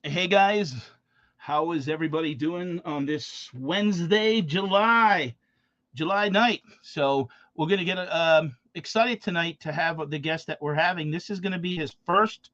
Hey guys, how is everybody doing on this Wednesday, July night? So we're gonna get excited tonight to have the guest that we're having. This is gonna be his first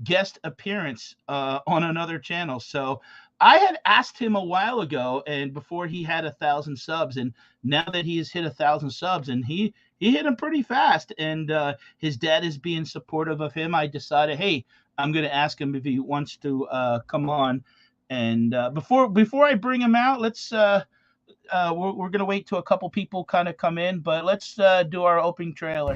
guest appearance on another channel. So I had asked him a while ago, and before he had 1,000 subs, and now that he has hit 1,000 subs, and he hit him pretty fast, and his dad is being supportive of him. I decided, hey, I'm going to ask him if he wants to come on. And before I bring him out, we're going to wait till a couple people kind of come in, but let's do our opening trailer.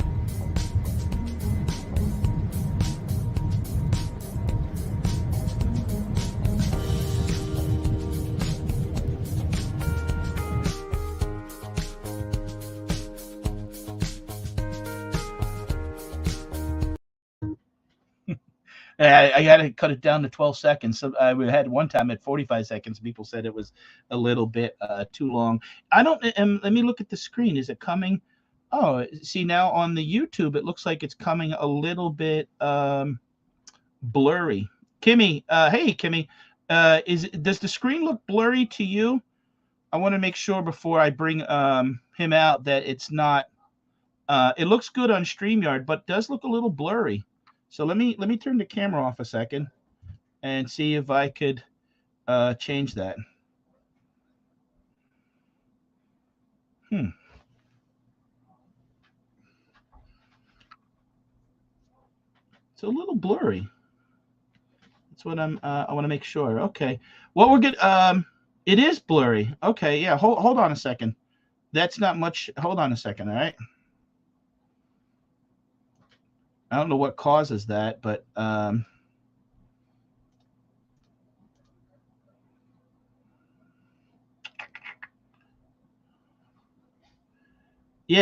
I got to cut it down to 12 seconds. So I had one time at 45 seconds. People said it was a little bit too long. I don't. Let me look at the screen. Is it coming? Oh, see now on the YouTube, it looks like it's coming a little bit blurry. Kimmy, hey Kimmy, does the screen look blurry to you? I want to make sure before I bring him out that it's not. It looks good on StreamYard, but does look a little blurry. So let me turn the camera off a second and see if I could change that. It's a little blurry. That's what I want to make sure. Okay. Well, we're good. It is blurry. Okay. Yeah. Hold on a second. That's not much. Hold on a second. All right. I don't know what causes that, but yeah,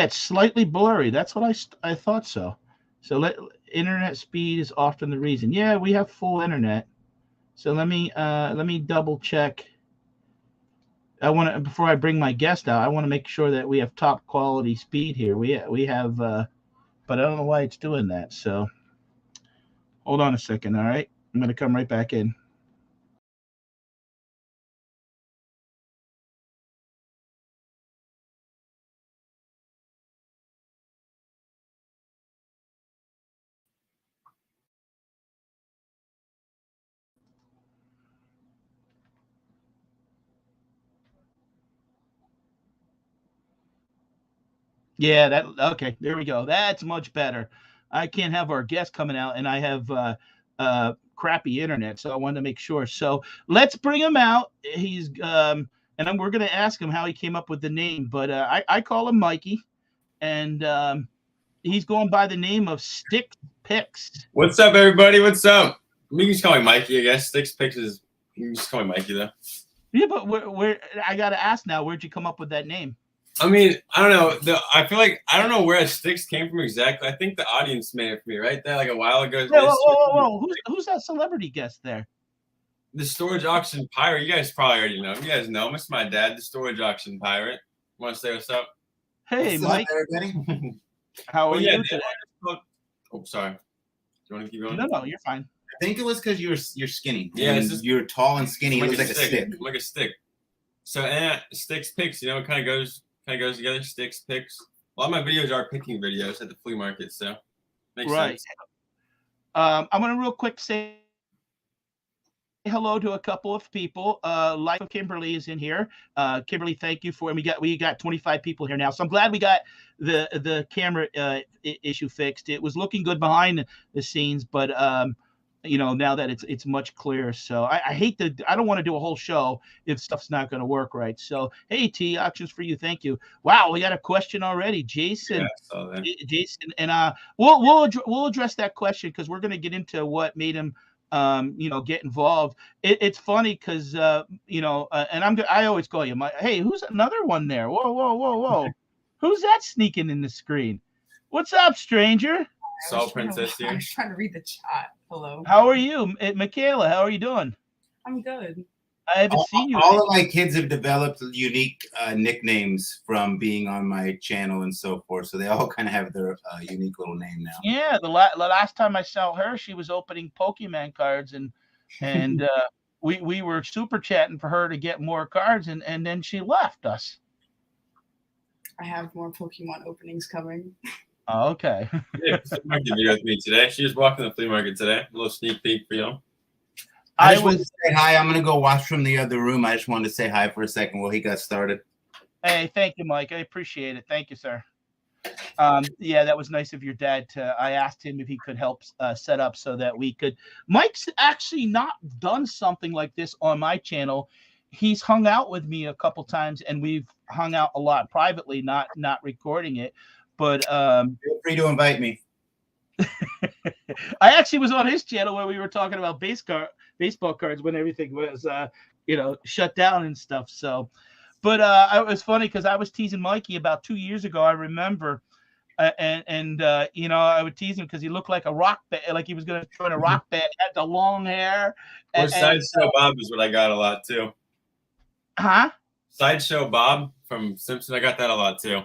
it's slightly blurry. That's what I thought so. So internet speed is often the reason. Yeah, we have full internet. So let me double check. I want to before I bring my guest out. I want to make sure that we have top quality speed here. We have, but I don't know why it's doing that. So hold on a second. All right, I'm gonna come right back in. Yeah, that okay. There we go. That's much better. I can't have our guest coming out, and I have crappy internet, so I wanted to make sure. So let's bring him out. We're going to ask him how he came up with the name, but I call him Mikey, and he's going by the name of Stixx. What's up, everybody? What's up? You can just call me Mikey, I guess. Stixx is. You can just call me Mikey, though. Yeah, but where I got to ask now, where'd you come up with that name? I mean, I don't know. I feel like I don't know where Stixx came from exactly. I think the audience made it for me right there, like a while ago. Yeah, whoa. Who's that celebrity guest there? The storage auction pirate. You guys probably already know. You guys know him. It's my dad, the storage auction pirate. Want to say what's up? Hey, what's Mike. up, everybody? How are you today? Oh, sorry. Do you want to keep going? No, you're fine. I think it was because you're skinny. Yeah, you're tall and skinny. It was like a stick. Like a stick. So Stixx picks, it kind of goes together. Stixx picks. A lot of my videos are picking videos at the flea market, so makes sense. I'm gonna real quick say hello to a couple of people. Life of Kimberly is in here. Kimberly, thank you for. And we got 25 people here now, so I'm glad we got the camera issue fixed. It was looking good behind the scenes, but now that it's much clearer. So I don't want to do a whole show if stuff's not going to work right. So hey, T, options for you. Thank you. Wow, we got a question already, Jason. Yeah, Jason, and we'll address that question because we're going to get into what made him get involved. It's funny because and I always call you hey, who's another one there? Whoa. Who's that sneaking in the screen? What's up, stranger? Salt Princess here. I was trying to read the chat. Hello. How are you, Michaela? How are you doing? I'm good. I haven't seen you. All of my kids have developed unique nicknames from being on my channel and so forth. So they all kind of have their unique little name now. Yeah, the last time I saw her, she was opening Pokemon cards, and and we were super chatting for her to get more cards, and then she left us. I have more Pokemon openings coming. Oh, okay. Yeah, flea market video with me today. She was walking the flea market today. A little sneak peek for you. I just wanted to say hi. I'm gonna go watch from the other room. I just wanted to say hi for a second while he got started. Hey, thank you, Mike. I appreciate it. Thank you, sir. Yeah, that was nice of your dad to. I asked him if he could help set up so that we could. Mike's actually not done something like this on my channel. He's hung out with me a couple times, and we've hung out a lot privately, not recording it. But Feel free to invite me. I actually was on his channel where we were talking about baseball cards when everything was shut down and stuff. So, but it was funny because I was teasing Mikey about 2 years ago. I remember, and I would tease him because he looked like a rock band, like he was going to join a rock band. He had the long hair. Or Sideshow Bob is what I got a lot too. Huh? Sideshow Bob from Simpson. I got that a lot too.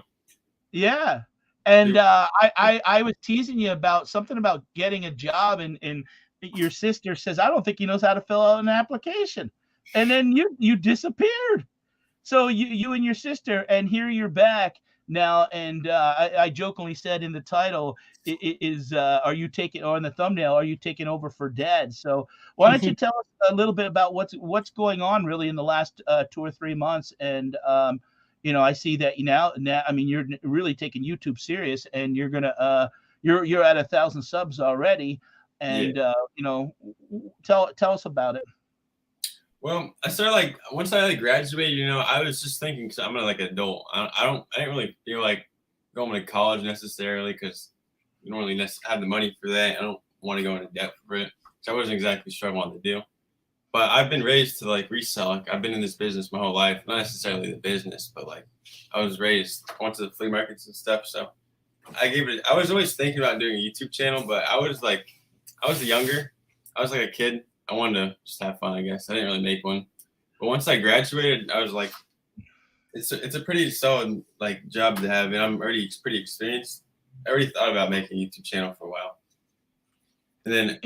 Yeah. And I was teasing you about something about getting a job, and your sister says, I don't think he knows how to fill out an application. And then you disappeared. So you and your sister, and here you're back now. And I jokingly said in the title are you taking, or in the thumbnail, are you taking over for Dad? So why don't you tell us a little bit about what's going on really in the last 2 or 3 months? And I see that now. I mean, you're really taking YouTube serious, and you're gonna you're at 1,000 subs already, and tell us about it. Well, I started once I graduated, I was just thinking, because I'm an adult. I didn't really feel like going to college necessarily, because you don't really have the money for that. I don't want to go into debt for it, so I wasn't exactly sure I wanted to do. But I've been raised to resell. I've been in this business my whole life, not necessarily the business, but I was raised. I went to the flea markets and stuff, so I gave it. I was always thinking about doing a YouTube channel, but I was younger. I was like a kid. I wanted to just have fun, I guess. I didn't really make one. But once I graduated, I was like, it's a pretty solid job to have, and I'm already pretty experienced. I already thought about making a YouTube channel for a while. And then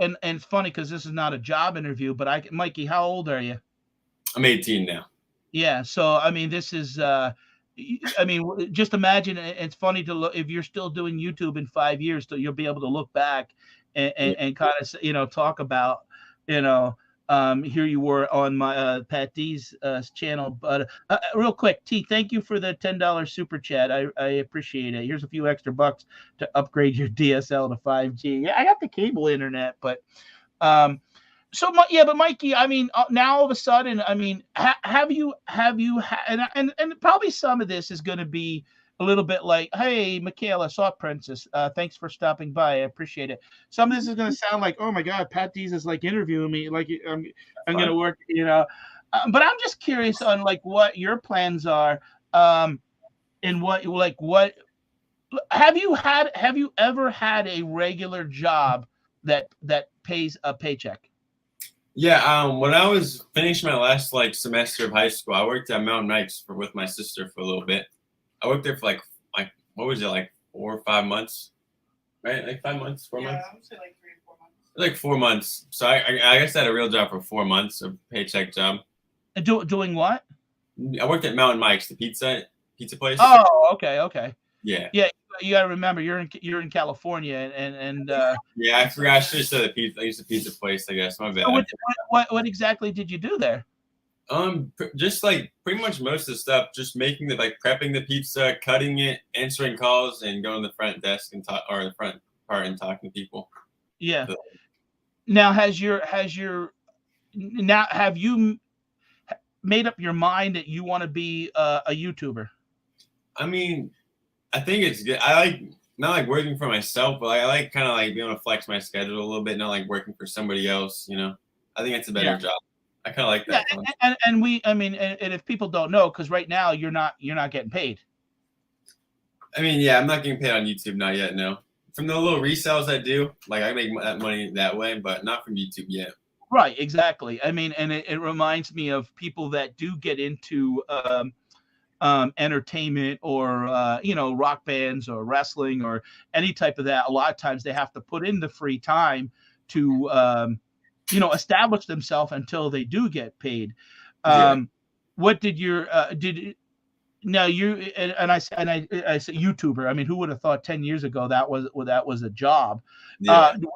and it's funny because this is not a job interview, but Mikey, how old are you? I'm 18 now. Yeah, so I mean, this is just imagine. It's funny to look, if you're still doing YouTube in 5 years, so you'll be able to look back and kind of talk about here you were on my Patdees channel. But real quick, T, thank you for the $10 super chat. I appreciate it. Here's a few extra bucks to upgrade your DSL to 5G. Yeah, I got the cable internet, but but Mikey, I mean, now all of a sudden, I mean, have you had, and probably some of this is going to be a little bit like, hey, Michaela, saw Princess. Thanks for stopping by. I appreciate it. Some of this is going to sound like, oh my God, Patdees is interviewing me. I'm going to work, but I'm just curious on what your plans are. And what have you ever had a regular job that pays a paycheck? Yeah, when I was finishing my last semester of high school, I worked at Mountain Knights with my sister for a little bit. I worked there for what was it, 4 or 5 months, right? 5 months, 4 months. Yeah, I would say 3 or 4 months. 4 months. So I guess I had a real job for 4 months, a paycheck job. Doing what? I worked at Mountain Mike's, the pizza place. Oh, okay. Yeah. You gotta remember you're in California, and yeah, I forgot. I should have said the pizza. I used the pizza place, I guess. My bad. So what exactly did you do there? Just pretty much most of the stuff. Just making prepping the pizza, cutting it, answering calls, and going to the front desk and the front part and talking to people. Yeah. So, now have you made up your mind that you want to be a YouTuber? I mean, I think it's good. I not working for myself, but I kind of being able to flex my schedule a little bit, not working for somebody else. I think it's a better job. I kind of like that. Yeah, and if people don't know, because right now you're not getting paid. I mean, yeah, I'm not getting paid on YouTube, not yet. No, from the little resells I do, I make that money that way, but not from YouTube yet. Right, exactly. I mean, and it reminds me of people that do get into entertainment or rock bands or wrestling or any type of that. A lot of times they have to put in the free time to establish themselves until they do get paid. Yeah. What did your now you and I say YouTuber. I mean, who would have thought 10 years ago that was a job? Yeah. Do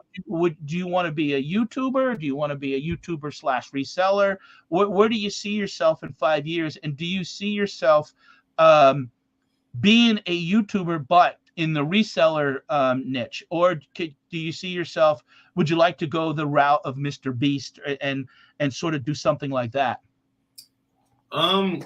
you want to be a YouTuber? Do you want to be a YouTuber / reseller? Where do you see yourself in 5 years? And do you see yourself being a YouTuber, but in the reseller niche, or do you see yourself? Would you like to go the route of Mr. Beast and sort of do something like that? I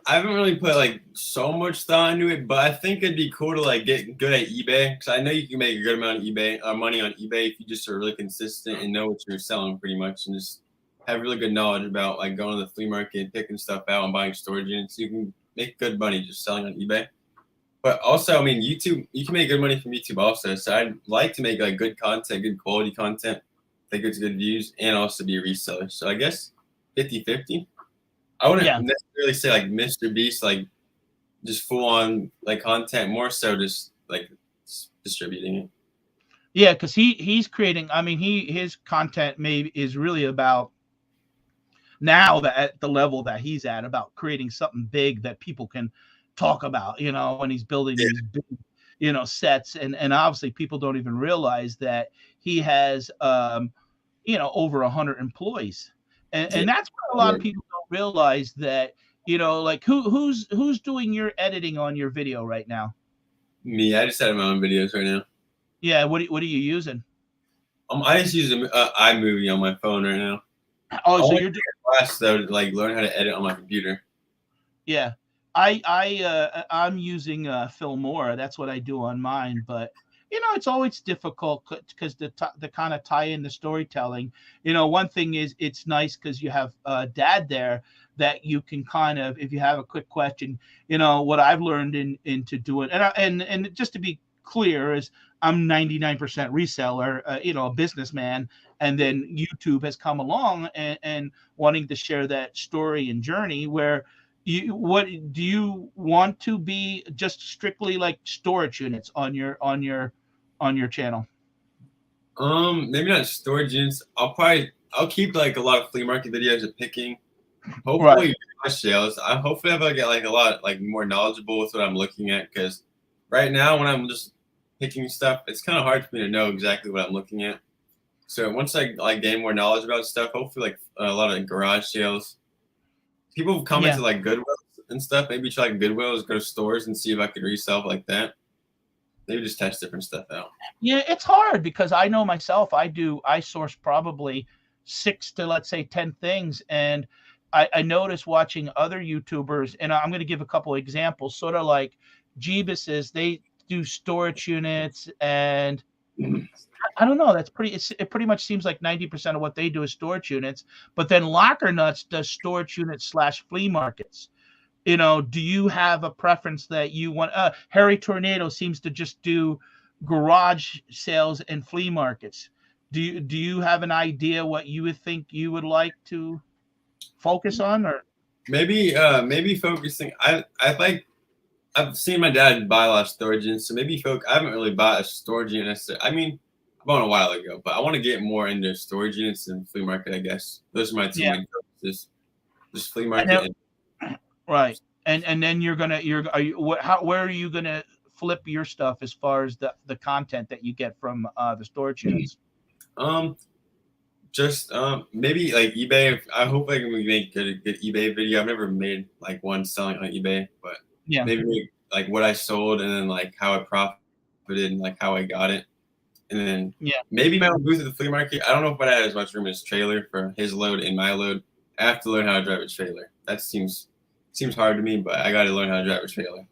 haven't really put like so much thought into it, but I think it'd be cool to like get good at eBay, because I know you can make a good amount of eBay money on eBay if you just are really consistent and know what you're selling pretty much, and just have really good knowledge about like going to the flea market and picking stuff out and buying storage units. You can make good money just selling on eBay. But also, I mean, YouTube, you can make good money from YouTube also. So I'd like to make like good content, good quality content that gets good views, and also be a reseller. So I guess 50-50. I wouldn't necessarily say like Mr. Beast, like just full on like content, more so just like distributing it. Yeah, because he's creating. I mean, his content maybe is really about now that at the level that he's at, about creating something big that people can talk about. When he's building these big, sets, and obviously people don't even realize that he has over 100 employees. And that's what a lot of people don't realize, that like who's doing your editing on your video right now? Me, I just had my own videos right now. Yeah, what are you using? I just use iMovie on my phone right now. Oh, so you're doing class though to like learn how to edit on my computer. Yeah, I'm using Filmora. That's what I do on mine, but it's always difficult because the kind of tie in the storytelling. One thing is it's nice because you have Dad there that you can kind of, if you have a quick question, what I've learned into doing, and just to be clear, is I'm 99% reseller, a businessman, and then YouTube has come along and wanting to share that story and journey where. What do you want to be, just strictly like storage units on your channel? Maybe not storage units. I'll keep like a lot of flea market videos of picking. Hopefully sales. I hopefully I'll get like a lot like more knowledgeable with what I'm looking at, because right now when I'm just picking stuff, it's kind of hard for me to know exactly what I'm looking at. So once I like gain more knowledge about stuff, hopefully like a lot of garage sales. People have commented like Goodwill and stuff. Maybe try like Goodwills, go to stores and see if I could resell like that. Maybe just test different stuff out. Yeah, it's hard because I know myself. I source probably 6 to, let's say, 10 things, and I notice watching other YouTubers, and I'm going to give a couple of examples. Sort of like Jeebus's, they do storage units, and I don't know. It pretty much seems like 90% of what they do is storage units. But then Locker Nuts does storage units / flea markets. Do you have a preference that you want? Harry Tornado seems to just do garage sales and flea markets. Do you have an idea what you would think you would like to focus on, or maybe focusing? I've seen my dad buy a lot of storage units, so maybe I haven't really bought a storage unit necessarily. I mean, I bought a while ago, but I want to get more into storage units and flea market, I guess. Those are my two main focuses. Just flea market. Right. And then where are you gonna flip your stuff as far as the content that you get from the storage units? Just maybe like eBay. I hope I can make good eBay video. I've never made like one selling on eBay, but maybe like what I sold and then like how I profited and like how I got it. And then maybe my own booth at the flea market. I don't know if my dad has much room in his trailer for his load and my load. I have to learn how to drive a trailer. That seems hard to me, but I got to learn how to drive a trailer.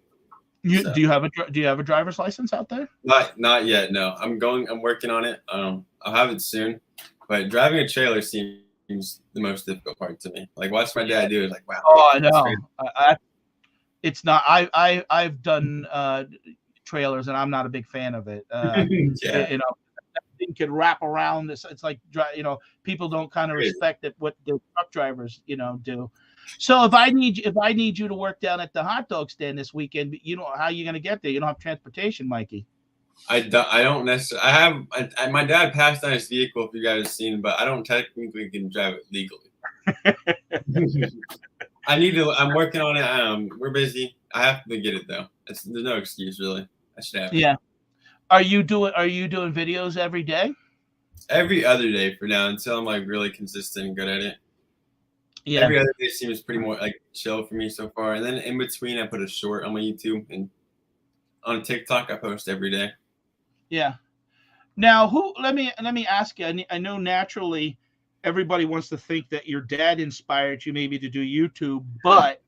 Do you have a driver's license out there? Not yet. No, I'm working on it. I'll have it soon. But driving a trailer seems the most difficult part to me. Like watching my dad do it, like wow. Oh, I know. It's not. I've done trailers, and I'm not a big fan of it. Thing could wrap around this. It's like people don't kind of respect it what the truck drivers do. So if I need you to work down at the hot dog stand this weekend, how are you going to get there? You don't have transportation, Mikey. I don't necessarily. My dad passed on his vehicle, if you guys have seen, but I don't technically can drive it legally. I need to. I'm working on it. We're busy. I have to get it though. There's no excuse really. I should have it. Yeah. Are you doing videos every day? Every other day for now until I'm like really consistent and good at it. Yeah. Every other day seems pretty more like chill for me so far. And then in between, I put a short on my YouTube, and on TikTok, I post every day. Yeah. Now, let me ask you. I know naturally everybody wants to think that your dad inspired you maybe to do YouTube, but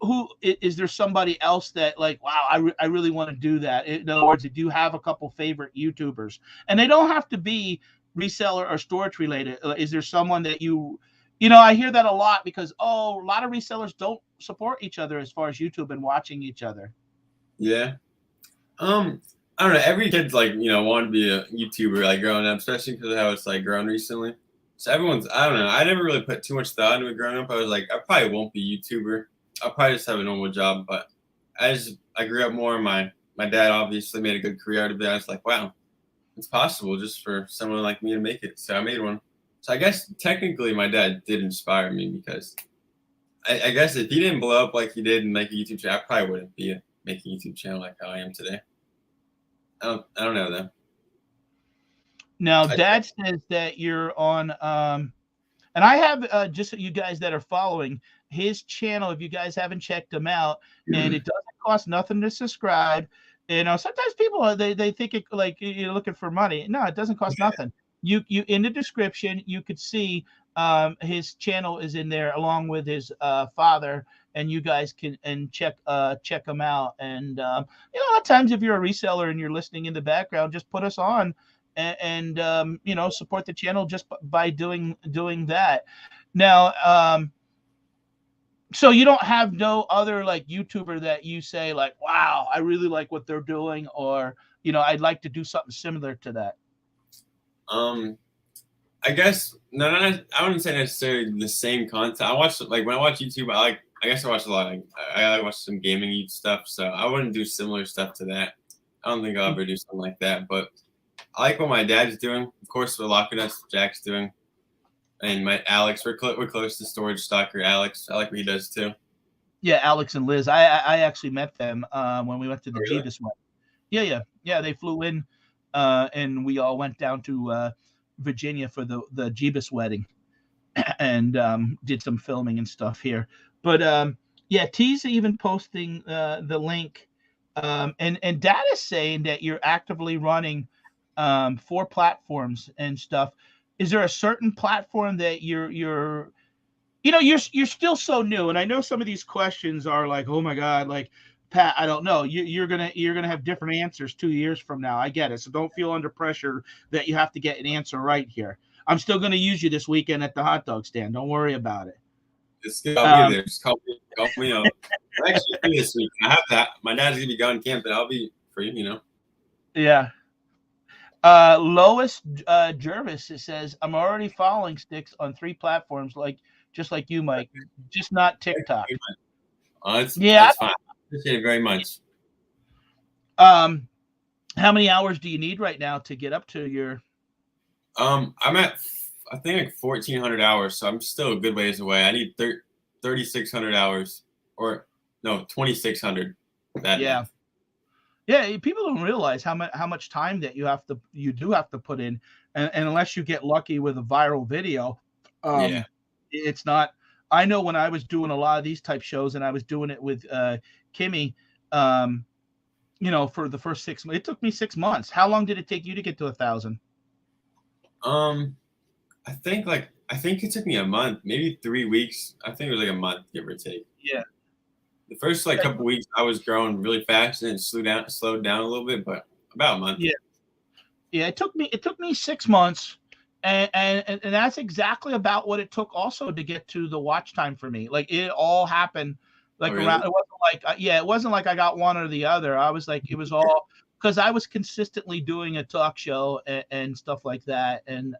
who is there somebody else that like, wow, I really want to do that? In other words, do you have a couple favorite YouTubers? And they don't have to be reseller or storage related. Is there someone that I hear that a lot because, a lot of resellers don't support each other as far as YouTube and watching each other. Yeah. I don't know. Every kid's like, wanted to be a YouTuber like growing up, especially because of how it's like grown recently. So I don't know. I never really put too much thought into it growing up. I was like, I probably won't be a YouTuber. I'll probably just have a normal job. But as I grew up more, my dad obviously made a good career out of it. I was like, wow, it's possible just for someone like me to make it. So I made one. So I guess technically my dad did inspire me because I guess if he didn't blow up like he did and make a YouTube channel, I probably wouldn't be making a YouTube channel like how I am today. I don't know though. Now, Dad says that you're on, and I have just you guys that are following his channel. If you guys haven't checked him out, and it doesn't cost nothing to subscribe. Sometimes people they think it like you're looking for money. No, it doesn't cost nothing. You in the description you could see his channel is in there along with his father, and you guys can check him out. And a lot of times if you're a reseller and you're listening in the background, just put us on and support the channel just by doing that. Now, so you don't have no other like YouTuber that you say like, wow, I really like what they're doing, or I'd like to do something similar to that. I guess no, I wouldn't say necessarily the same content. I watch like when I watch YouTube, I guess I watch a lot. I watch some gaming stuff, so I wouldn't do similar stuff to that. I don't think I'll ever do something like that. But I like what my dad's doing. Of course, with Locketus, Jack's doing, and my Alex. We're close to Storage Stalker Alex. I like what he does too. Yeah, Alex and Liz. I actually met them when we went to the Jeebus wedding. Yeah. They flew in, and we all went down to Virginia for the Jeebus wedding, and did some filming and stuff here. But T's even posting the link, and Dad is saying that you're actively running 4 platforms and stuff. Is there a certain platform that you're still so new? And I know some of these questions are like, oh my God, like Pat, I don't know. You're gonna have different answers 2 years from now. I get it. So don't feel under pressure that you have to get an answer right here. I'm still gonna use you this weekend at the hot dog stand. Don't worry about it. I'll be there. Just call me up. I'm actually free this week. I have that. My dad's gonna be gone camping. I'll be free. Yeah. Lois Jervis says, I'm already following Stixx on 3 platforms, just like you, Mike, just not TikTok. That's fine. Appreciate it very much. How many hours do you need right now to get up to your? I'm at I think like 1,400 hours, so I'm still a good ways away. I need 3,600 hours, or no, 2,600. Yeah, people don't realize how much time that you do have to put in, and unless you get lucky with a viral video, it's not. I know when I was doing a lot of these type shows, and I was doing it with Kimmy, for the first 6 months. It took me 6 months. How long did it take you to get to 1,000? I think it took me a month, maybe 3 weeks. I think it was like a month, give or take. Yeah. The first couple weeks I was growing really fast and it slowed down a little bit, but about a month. Yeah. It took me 6 months, and that's exactly about what it took also to get to the watch time for me. Like it all happened like around. It wasn't like I got one or the other. I was like, it was all because I was consistently doing a talk show and stuff like that, and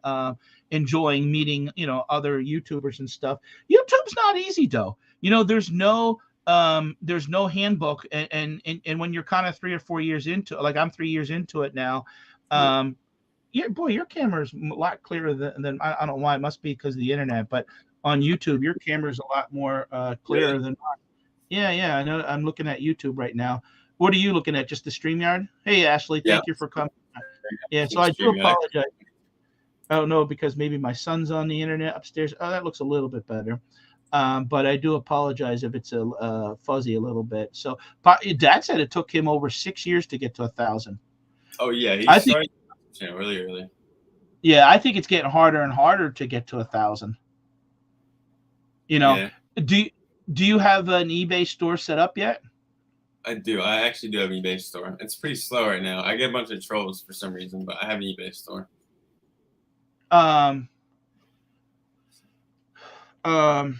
enjoying meeting other YouTubers and stuff. YouTube's not easy though. There's no there's no handbook, and when you're kind of 3 or 4 years into, like I'm 3 years into it now, yeah, boy, your camera is a lot clearer than I don't know why. It must be because of the internet, but on YouTube, your camera is a lot more clearer Really? than mine. Yeah, yeah, I know. I'm looking at YouTube right now. What are you looking at? Just the StreamYard? Hey, Ashley, Yeah. thank you for coming. Yeah, so Keep I do streaming. apologize. I don't know because maybe my son's on the internet upstairs. Oh, that looks a little bit better. But I do apologize if it's a fuzzy a little bit. So, Dad said it took him over 6 years to get to 1,000. Oh yeah, he I think, started really early. yeah, I think it's getting harder and harder to get to 1,000. You know, Yeah, do do you have an eBay store set up yet? I do. I actually do have an eBay store. It's pretty slow right now. I get a bunch of trolls for some reason, but I have an eBay store. Um, um,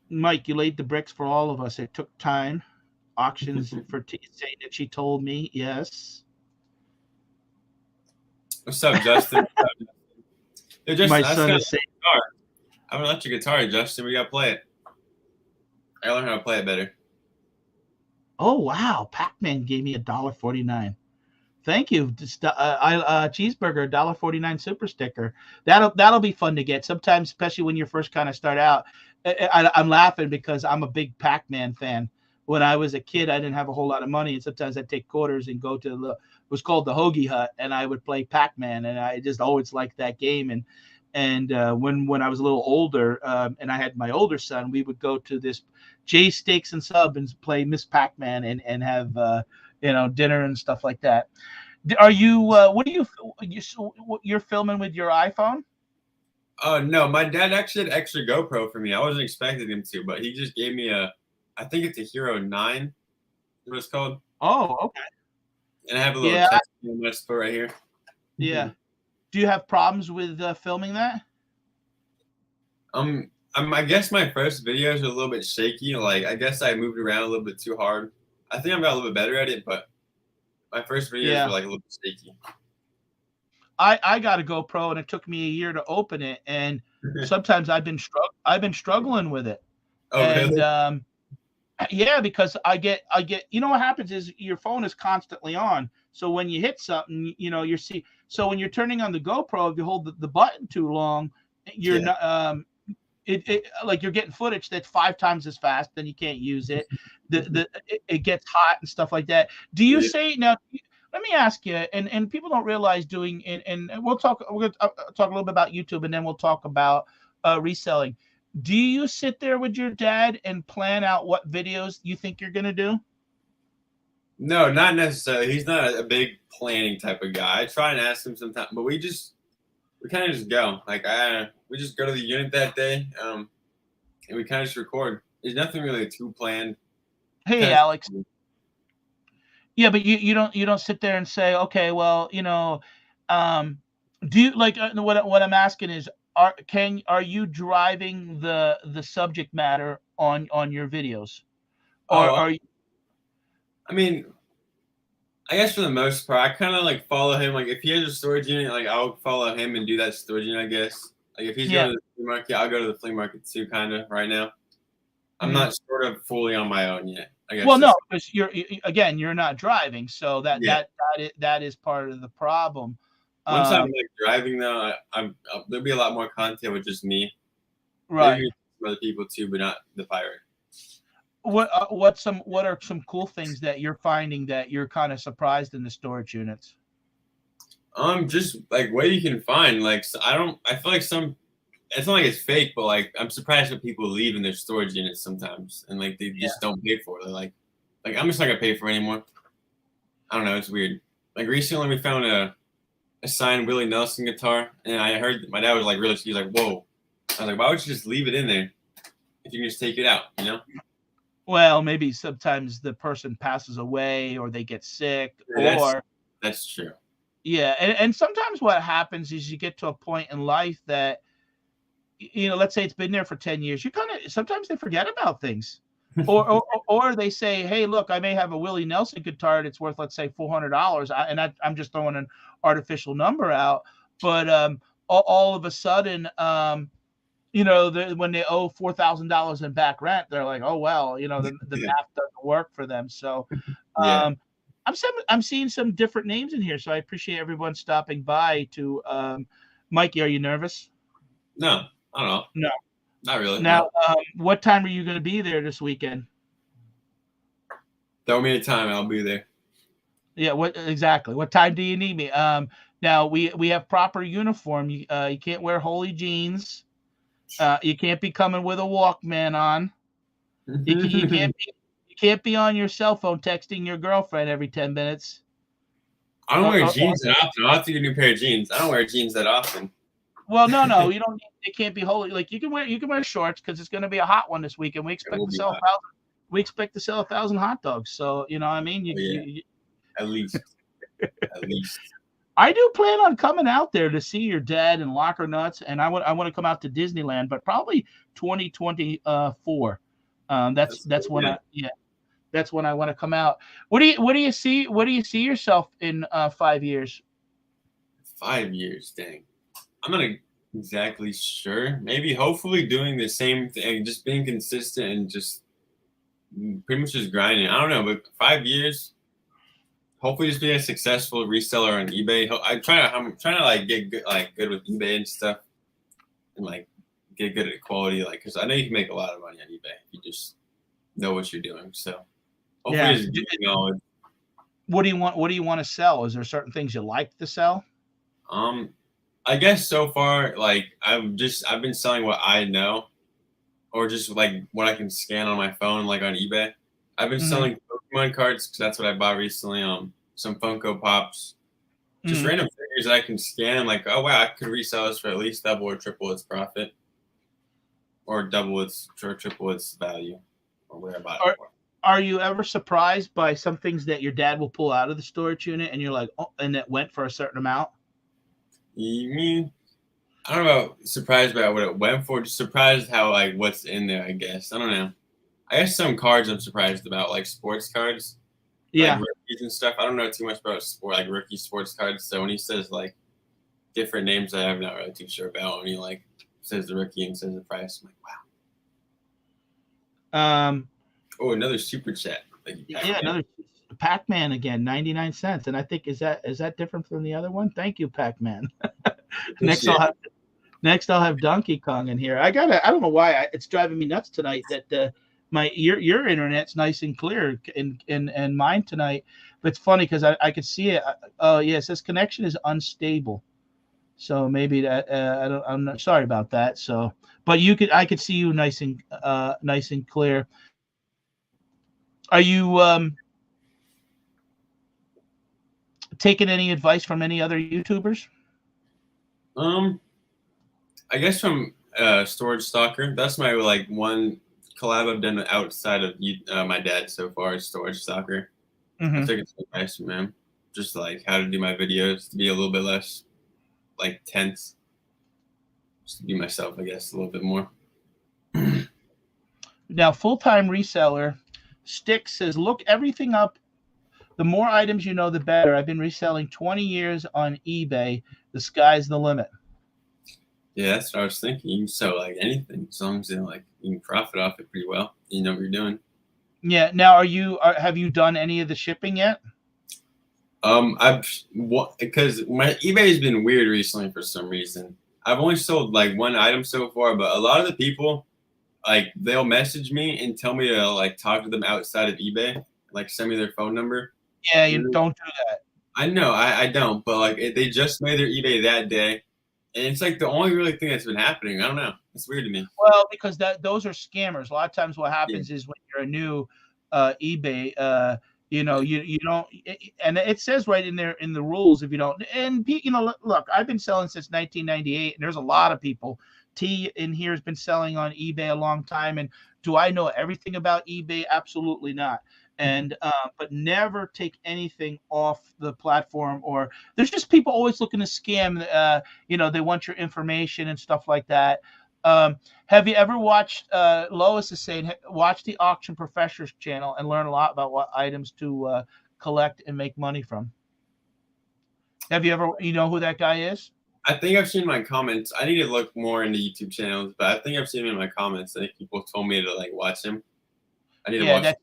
Mike, you laid the bricks for all of us. It took time. Auctions for saying that she told me. Yes. What's up, Justin? Hey, Justin, My that's son kind is saying, guitar. I haven't let your guitar, Justin. We gotta play it. I gotta learn how to play it better. "Oh wow, Pac-Man gave me $1.49. Thank you, cheeseburger, $1.49 super sticker. That'll be fun to get. Sometimes, especially when you first kind of start out. I'm laughing because I'm a big Pac-Man fan. When I was a kid, I didn't have a whole lot of money, and sometimes I'd take quarters and go to it was called the Hoagie Hut, and I would play Pac-Man, and I just always liked that game. And when I was a little older, and I had my older son, we would go to this Jay Steaks and Sub and play Miss Pac-Man and have dinner and stuff like that. Are you? What do you're filming with your iPhone? Oh no, my dad actually had extra GoPro for me. I wasn't expecting him to, but he just gave me I think it's a Hero 9, is what it's called. Oh, okay. And I have a little Yeah, test in my store right here. yeah. Do you have problems with filming that? I guess my first videos are a little bit shaky. Like I guess I moved around a little bit too hard. I think I've got a little bit better at it, but my first videos Yeah. were like a little bit shaky. I got a GoPro and it took me a year to open it, and sometimes I've been struggling with it. Oh And really? yeah, because I get what happens is your phone is constantly on. So when you hit something, you're see. So when you're turning on the GoPro, if you hold the button too long, you're Yeah. not it like you're getting footage that's 5 times as fast, then you can't use it. It gets hot and stuff like that. Do you Yeah. say now? Let me ask you, and people don't realize doing, and we're going to talk a little bit about YouTube, and then we'll talk about reselling. Do you sit there with your dad and plan out what videos you think you're going to do? No, not necessarily. He's not a big planning type of guy. I try and ask him sometimes, but we kind of just go. Like we just go to the unit that day, and we kind of just record. There's nothing really too planned. Hey, Kinda- Alex. Yeah, but you don't sit there and say, okay, well, do you like what I'm asking is, are you driving the subject matter on your videos, or Oh, are you? I mean, I guess for the most part, I kind of like follow him. Like if he has a storage unit, like I'll follow him and do that storage unit. I guess. Like if he's Yeah. going to the flea market, I'll go to the flea market too. Kind of right now. I'm Mhm. not sort of fully on my own yet. I guess. Well, no, because you're not driving, so Yeah. that is part of the problem. Once I'm like driving though, there'll be a lot more content with just me. Right. Maybe some other people too, but not the pirate. What are some cool things that you're finding that you're kind of surprised in the storage units? Just like what you can find. Like I feel like it's not like it's fake, but like I'm surprised what people leave in their storage units sometimes, and like they just don't pay for it. They're like I'm just not gonna pay for it anymore. I don't know, it's weird. Like recently we found a signed Willie Nelson guitar, and I heard my dad was like really, he was like, whoa. I was like, why would you just leave it in there if you can just take it out, you know? Well, maybe sometimes the person passes away or they get sick, or that's true. Yeah, and sometimes what happens is you get to a point in life that, let's say it's been there for 10 years, you kind of sometimes they forget about things. Or they say, hey, look, I may have a Willie Nelson guitar that's worth, let's say, $400, and I'm just throwing an artificial number out, but all of a sudden, when they owe $4,000 in back rent, they're like, oh well, the math doesn't work for them. So, Yeah. I'm seeing some different names in here, so I appreciate everyone stopping by. To Mikey, are you nervous? No, I don't know. No. Not really. Now, No. what time are you going to be there this weekend? Throw me a time, I'll be there. Yeah, what exactly? What time do you need me? Now we have proper uniform. You can't wear holy jeans. You can't be coming with a Walkman on. You can't be on your cell phone texting your girlfriend every 10 minutes. I don't wear jeans that often. I'll have to get a new pair of jeans. I don't wear jeans that often. Well, no, you don't. It can't be holy. Like you can wear shorts because it's going to be a hot one this weekend. We expect to sell 1,000. We expect to sell 1,000 hot dogs. So what I mean. At least. I do plan on coming out there to see your dad and Locker Nuts, and I want to come out to Disneyland, but probably 2024. That's when that's when I want to come out. What do you see yourself in 5 years? 5 years, dang. I'm not exactly sure. Maybe, hopefully, doing the same thing, just being consistent and just pretty much just grinding. I don't know, but 5 years, hopefully, just being a successful reseller on eBay. I'm trying to like get good with eBay and stuff, and like get good at quality, because I know you can make a lot of money on eBay if you just know what you're doing. So hopefully, just getting on. What do you want to sell? Is there certain things you like to sell? I guess so far, I've been selling what I know, or just like what I can scan on my phone, like on eBay. I've been selling Pokemon cards because that's what I bought recently. Some Funko Pops, just random figures that I can scan. I'm like, oh wow, I could resell this for at least double or triple its profit, or double its or triple its value, or where I bought it for. Are you ever surprised by some things that your dad will pull out of the storage unit, and you're like, oh, and that went for a certain amount? You mean, I don't know about surprised by what it went for, just surprised how what's in there, I guess. I don't know. I guess some cards I'm surprised about, like sports cards. Yeah. Like rookies and stuff. I don't know too much about rookie sports cards. So when he says different names I'm not really too sure about, when he says the rookie and says the price, I'm like, wow. Oh, another super chat. Another Pac-Man again, 99 cents. And I think is that different from the other one? Thank you, Pac-Man. Next I'll have Donkey Kong in here. I don't know why it's driving me nuts tonight that your internet's nice and clear and mine tonight. But it's funny because I could see it. It says connection is unstable. So maybe that I'm not sorry about that. So, but I could see you nice and clear. Are you taking any advice from any other YouTubers? I guess from Storage Stalker. That's my one collab I've done outside of my dad so far is Storage Stalker. I took some advice from him, just how to do my videos to be a little bit less tense, just to be myself, I guess, a little bit more. Now, full-time reseller Stixx says, look everything up. The more items you know, the better. I've been reselling 20 years on eBay. The sky's the limit. Yeah, that's what I was thinking. You can sell anything as long as you can profit off it pretty well. You know what you're doing. Yeah. Now, have you done any of the shipping yet? Because my eBay has been weird recently for some reason. I've only sold one item so far, but a lot of the people they'll message me and tell me to talk to them outside of eBay, send me their phone number. Yeah, you don't do that. I know, I don't, but they just made their eBay that day, and it's the only really thing that's been happening. I don't know. It's weird to me. Well, because those are scammers. A lot of times, what happens is when you're a new eBay, you don't, and it says right in there in the rules if you don't. And look, I've been selling since 1998, and there's a lot of people. T in here has been selling on eBay a long time, and do I know everything about eBay? Absolutely not. And but never take anything off the platform, or there's just people always looking to scam. They want your information and stuff like that. Have you ever watched Lois is saying watch the Auction Professors channel and learn a lot about what items to collect and make money from? Have you ever who that guy is? I think I've seen my comments. I need to look more into YouTube channels, but I think I've seen him in my comments. I think people told me to like watch him. I need to watch.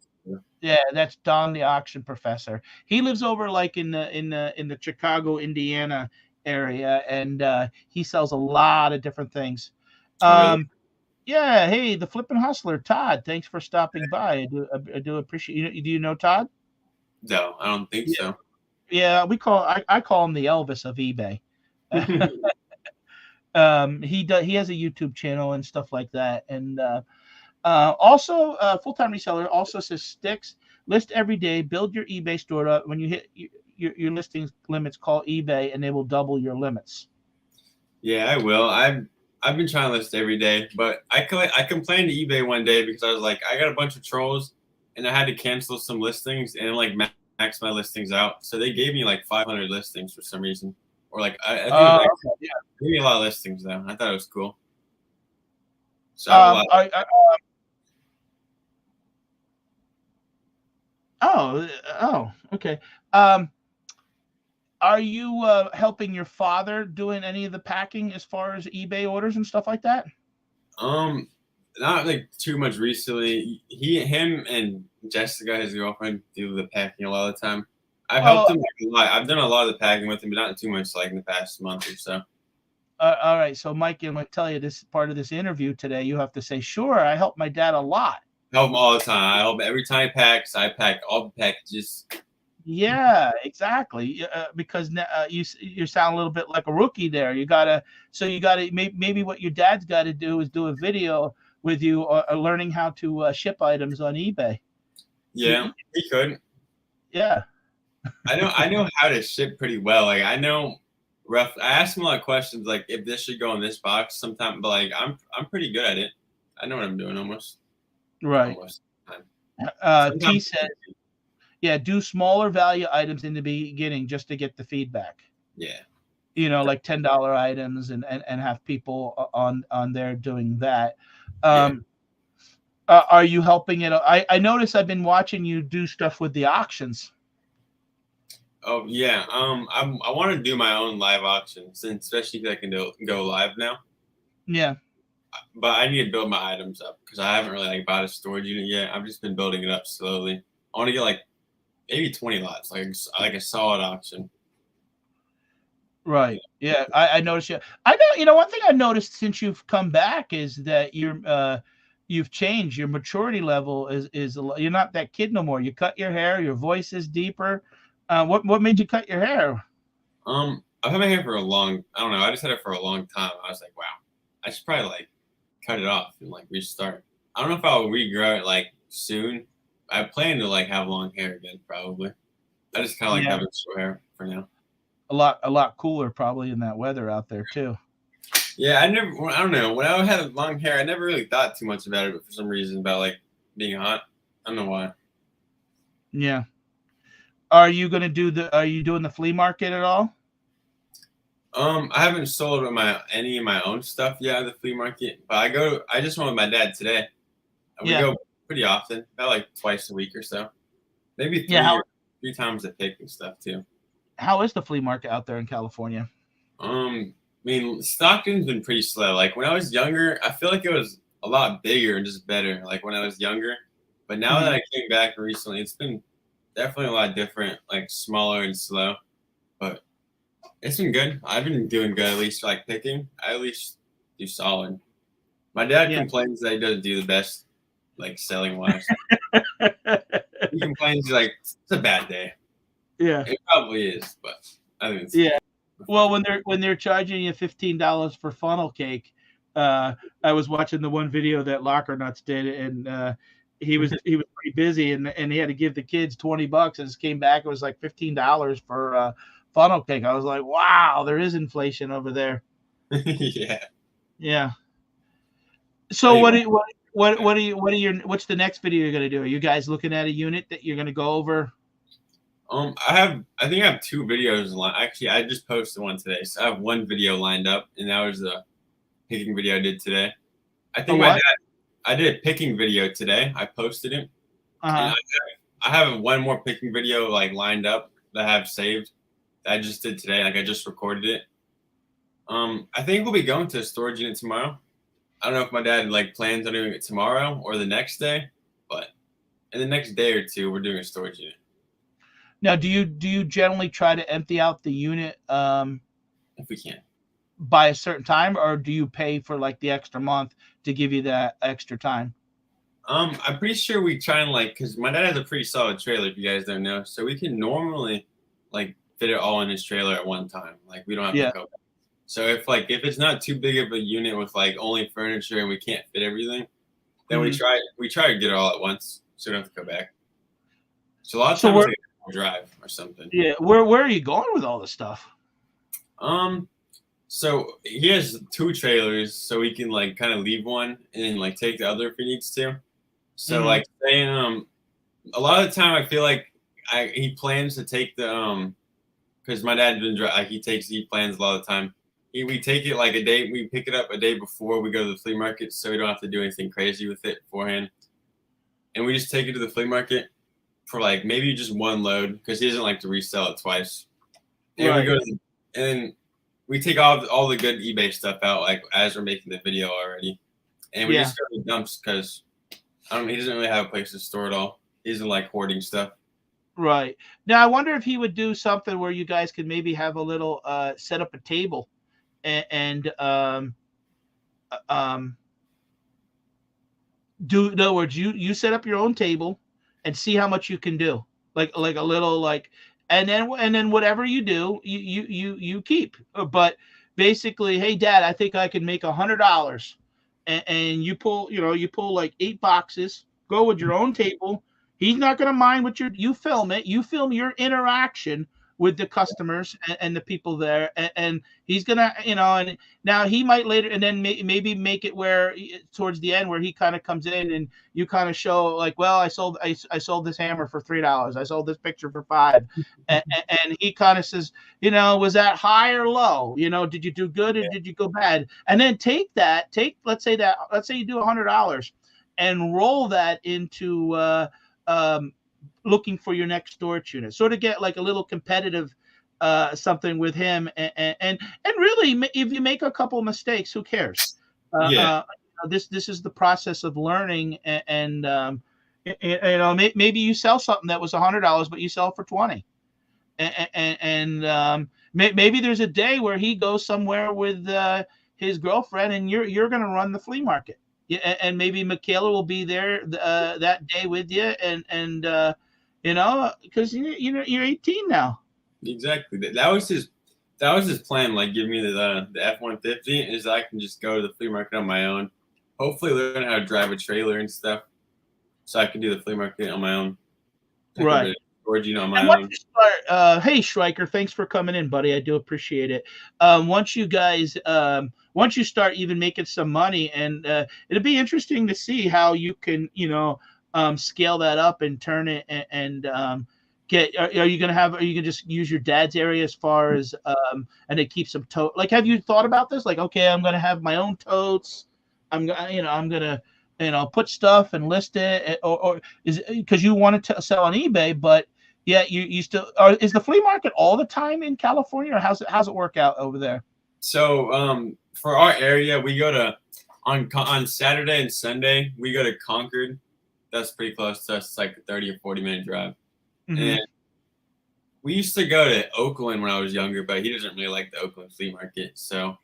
That's Don the auction professor. He lives over like in the Chicago, Indiana area, and he sells a lot of different things. Oh, really? Yeah, hey, the flipping hustler, Todd. Thanks for stopping by. I do appreciate you. Do you know Todd? No, I don't think so. Yeah, I call him the Elvis of eBay. He has a YouTube channel and stuff like that, and also full-time reseller also says Stixx, list every day, build your eBay store up. When you hit your listings limits, call eBay and they will double your limits. Yeah, I will. I've been trying to list every day, but I complained to eBay one day because I was like, I got a bunch of trolls and I had to cancel some listings and like max my listings out. So they gave me like 500 listings for some reason, or like I think it was like, gave me a lot of listings though. I thought it was cool. So okay. Are you helping your father doing any of the packing as far as eBay orders and stuff like that? Not like too much recently. Him and Jessica, his girlfriend, do the packing a lot of the time. I've helped him like a lot. I've done a lot of the packing with him, but not too much like in the past month or so. All right, so Mike, I'm going to tell you this part of this interview today. You have to say, "Sure, I help my dad a lot." Help him all the time. I help every time he packs. I pack all the packages. Yeah, exactly. Because you sound a little bit like a rookie there. You gotta maybe what your dad's got to do is do a video with you learning how to ship items on eBay. Yeah, he could. Yeah, I know how to ship pretty well. Like I know rough. I ask him a lot of questions, like if this should go in this box sometime. But like I'm pretty good at it. I know what I'm doing almost. Right. Almost. T says, yeah, do smaller value items in the beginning just to get the feedback. Yeah. Like $10 items and have people on there doing that. Are you helping it? I notice I've been watching you do stuff with the auctions. Oh yeah. I want to do my own live auctions, and especially if I can go live now. Yeah. But I need to build my items up because I haven't really like bought a storage unit yet. I've just been building it up slowly. I want to get like maybe 20 lots, like a solid auction. Right. Yeah. I noticed you. I know. One thing I've noticed since you've come back is that you've changed. Your maturity level is you're not that kid no more. You cut your hair. Your voice is deeper. What made you cut your hair? I've had my hair for a long. I don't know. I just had it for a long time. I was like, wow, I should probably like cut it off and like restart. I don't know if I'll regrow it like soon. I plan to like have long hair again probably. I just kind of like having short hair for now. A lot cooler probably in that weather out there too. Yeah, I don't know. When I had long hair, I never really thought too much about it, but for some reason about like being hot. I don't know why. Yeah. Are you doing the flea market at all? I haven't sold any of my own stuff yet at the flea market, but I just went with my dad today. And we go pretty often, about like twice a week or so. Maybe three times a pick and stuff too. How is the flea market out there in California? I mean, Stockton's been pretty slow. Like when I was younger, I feel like it was a lot bigger and just better. Like when I was younger, but now that I came back recently, it's been definitely a lot different. Like smaller and slow, but it's been good. I've been doing good, at least like picking. I at least do solid. My dad complains that he doesn't do the best, like selling wise. He complains like it's a bad day. Yeah, it probably is, but I think it's Well, when they're charging you $15 for funnel cake, I was watching the one video that Locker Nuts did, and he was pretty busy, and he had to give the kids $20, and it came back. It was like $15 for funnel cake. I was like, wow, there is inflation over there. Yeah. So what's the next video you're gonna do? Are you guys looking at a unit that you're gonna go over? I think I have 2 videos. Actually, I just posted one today, so I have one video lined up, and that was the picking video I did today. I think I did a picking video today. I posted it. And I have one more picking video like lined up that I have saved. That I just did today. Like I just recorded it. I think we'll be going to a storage unit tomorrow. I don't know if my dad like plans on doing it tomorrow or the next day, but in the next day or two, we're doing a storage unit Now, do you generally try to empty out the unit if we can. by a certain time, or do you pay for like the extra month to give you that extra time? I'm pretty sure we try and like, cause my dad has a pretty solid trailer, if you guys don't know, so we can normally like fit it all in his trailer at one time. Like we don't have Yeah. to go back. So if it's not too big of a unit with like only furniture and we can't fit everything, then we try to get it all at once, so we don't have to go back. So a lot of So times where- like a drive or something. Yeah, where are you going with all this stuff? So he has 2 trailers, so we can like kind of leave one and then like take the other if he needs to. So like say a lot of the time I feel like he plans to take the because my dad didn't drive, like he plans a lot of the time. We take it like a day, we pick it up a day before we go to the flea market, so we don't have to do anything crazy with it beforehand. And we just take it to the flea market for like maybe just one load because he doesn't like to resell it twice. And Right. we go to and we take all the good eBay stuff out like as we're making the video already, and we just go to the dumps because he doesn't really have a place to store it all. He doesn't like hoarding stuff. Right. Now, I wonder if he would do something where you guys could maybe have a little set up a table and do, in other words, you set up your own table and see how much you can do. Like a little like, and then whatever you do, you keep. But basically, hey, Dad, I think I can make $100, and you pull like 8 boxes. Go with your own table. He's not going to mind what you film it. You film your interaction with the customers and the people there, and he's gonna, and now he might later, and then maybe make it where towards the end where he kind of comes in and you kind of show like, well, I sold this hammer for $3. I sold this picture for $5, and he kind of says, was that high or low? Did you do good or did you go bad? And then let's say you do $100 and roll that into looking for your next storage unit, sort of get like a little competitive something with him, and really, if you make a couple of mistakes, who cares? This is the process of learning, and maybe you sell something that was $100, but you sell it for 20, and maybe there's a day where he goes somewhere with his girlfriend, and you're going to run the flea market. Yeah, and maybe Michaela will be there that day with you, and because you're 18 now. Exactly. That was his plan. Like, give me the F-150, is I can just go to the flea market on my own. Hopefully, learn how to drive a trailer and stuff, so I can do the flea market on my own. Right. Storage on my and own. Once you start, hey Schreiker, thanks for coming in, buddy. I do appreciate it. Once you start even making some money, and it'll be interesting to see how you can, scale that up and turn it and get. Are you gonna just use your dad's area as far as and then keep some tote? Like, have you thought about this? Like, okay, I'm gonna have my own totes. I'm gonna put stuff and list it, or is it because you wanted to sell on eBay, but yeah, you still is the flea market all the time in California, or how's it work out over there? So for our area, we go to on Saturday and Sunday, we go to Concord. That's pretty close to us. It's like a 30 or 40-minute drive. And we used to go to Oakland when I was younger, but he doesn't really like the Oakland flea market. So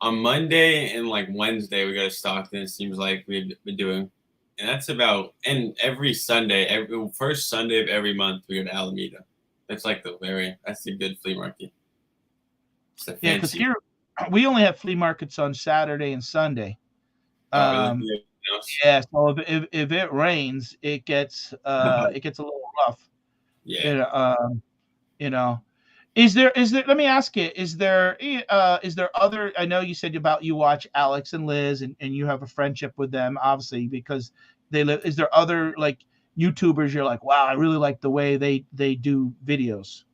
on Monday and like Wednesday, we go to Stockton. It seems like we've been doing, and that's about. And every Sunday, every first Sunday of every month, we go to Alameda. That's like that's the good flea market. Yeah, because here we only have flea markets on Saturday and Sunday. Yeah, so if it rains, it gets a little rough. Yeah. Is there let me ask you, is there other, I know you said about you watch Alex and Liz and you have a friendship with them, obviously, because they live. Is there other like YouTubers you're like, wow, I really like the way they do videos?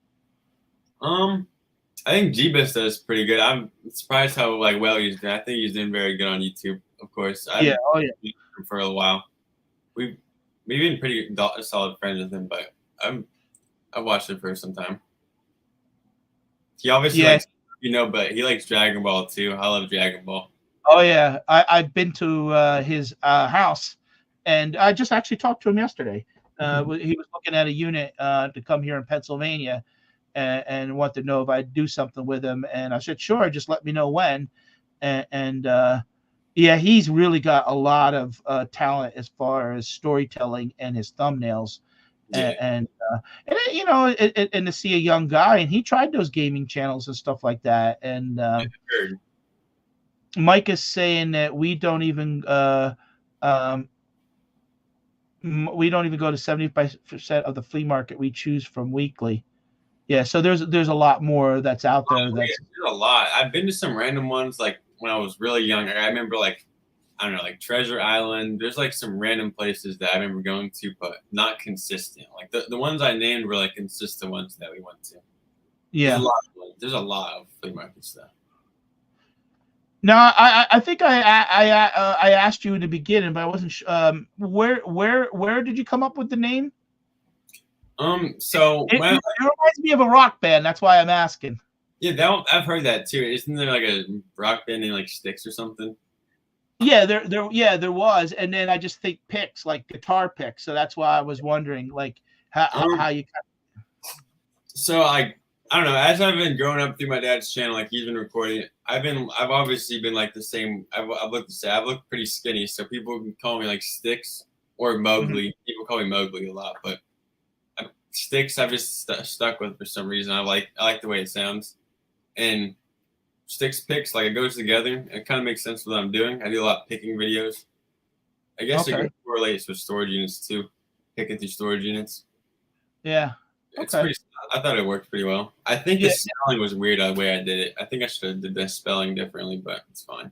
I think Jeebus does pretty good. I'm surprised how well he's doing. I think he's doing very good on YouTube, of course. Yeah. For a while. We've been pretty solid friends with him, but I've watched him for some time. He obviously likes you know, but he likes Dragon Ball too. I love Dragon Ball. Oh yeah, I've been to his house, and I just actually talked to him yesterday. He was looking at a unit to come here in Pennsylvania, and wanted to know if I'd do something with him. And I said, sure, just let me know when. And yeah, he's really got a lot of talent as far as storytelling and his thumbnails. Yeah. And you know, and to see a young guy, and he tried those gaming channels and stuff like that. And Heard. Mike is saying that we don't even go to 75% of the flea market we choose from weekly. Yeah, so there's a lot more that's out there. That's There's a lot. I've been to some random ones like when I was really young. I remember like I don't know, like Treasure Island. There's like some random places that I remember going to, but not consistent. Like the ones I named were like consistent ones that we went to. yeah. There's a lot of flea market stuff. No, I think I asked you in the beginning, but I wasn't where did you come up with the name? So It reminds me of a rock band. That's why I'm asking. yeah, that one, I've heard that too. Isn't there like a rock band named like Stixx or something? Yeah, there was, and then I just think picks like guitar picks. So that's why I was wondering like how you. So I don't know. As I've been growing up through my dad's channel, like he's been recording it. I've obviously been like the same. I've looked pretty skinny, so people can call me like Stixx or Mowgli. Mm-hmm. People call me Mowgli a lot, but Stixx I've just stuck with for some reason. I like the way it sounds, and Stixx picks like it goes together. It kind of makes sense what I'm doing. I do a lot of picking videos. I guess it correlates with storage units too, picking through storage units. Yeah. It's pretty. I thought it worked pretty well. I think the spelling was weird the way I did it. I think I should have did the spelling differently, but it's fine.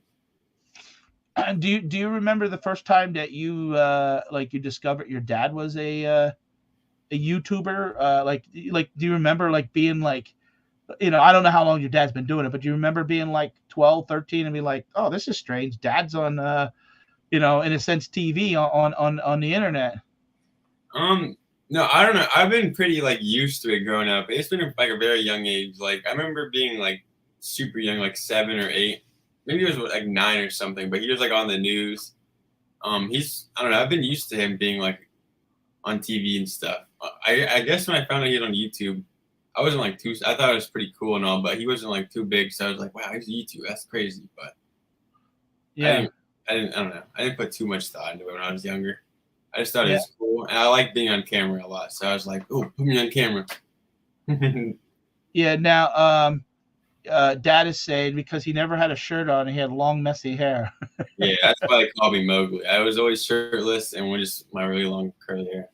Do you remember the first time that you you discovered your dad was a YouTuber? Like do you remember like being like, you know, I don't know how long your dad's been doing it, but do you remember being like 12, 13 and be like, oh, this is strange. Dad's on you know, in a sense TV on the internet. No, I don't know. I've been pretty like used to it growing up. It's been like a very young age. Like I remember being like super young, like 7 or 8. Maybe it was like 9 or something, but he was like on the news. I don't know. I've been used to him being like on TV and stuff. I guess when I found out he was on YouTube, I wasn't like too. I thought it was pretty cool and all, but he wasn't like too big. So I was like, wow, he's YouTube. That's crazy. But yeah, I don't know. I didn't put too much thought into it when I was younger. I just thought it was cool, and I like being on camera a lot. So I was like, "Oh, put me on camera." Yeah. Now, Dad is saying because he never had a shirt on, he had long, messy hair. Yeah, that's why they call me Mowgli. I was always shirtless and with just my really long curly hair.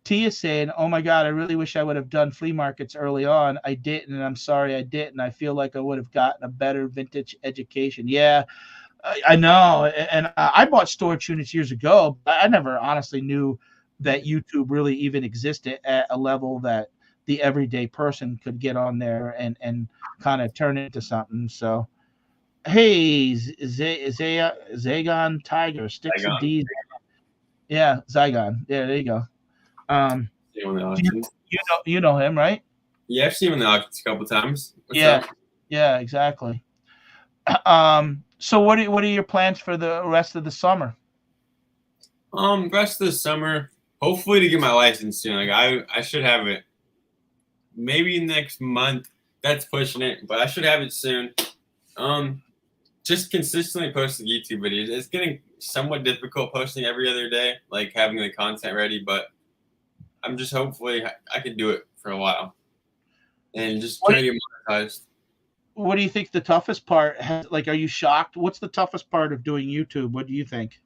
T is saying, "Oh my God, I really wish I would have done flea markets early on. I didn't, and I'm sorry I didn't. I feel like I would have gotten a better vintage education." Yeah. I know, and I bought storage units years ago, but I never honestly knew that YouTube really even existed at a level that the everyday person could get on there and kind of turn it into something. So, hey, Zagon Tiger, Stixx and D's. Yeah, Zygon. Yeah, there you go. You know him, right? Yeah, I've seen him in the auctions a couple times. What's up? Yeah, exactly. So what are your plans for the rest of the summer? Rest of the summer, hopefully to get my license soon. Like I should have it maybe next month. That's pushing it, but I should have it soon. Just consistently posting YouTube videos. It's getting somewhat difficult posting every other day, like having the content ready, but I'm just hopefully I can do it for a while and just try to get monetized. What do you think the toughest part like, are you shocked? What's the toughest part of doing YouTube? What do you think?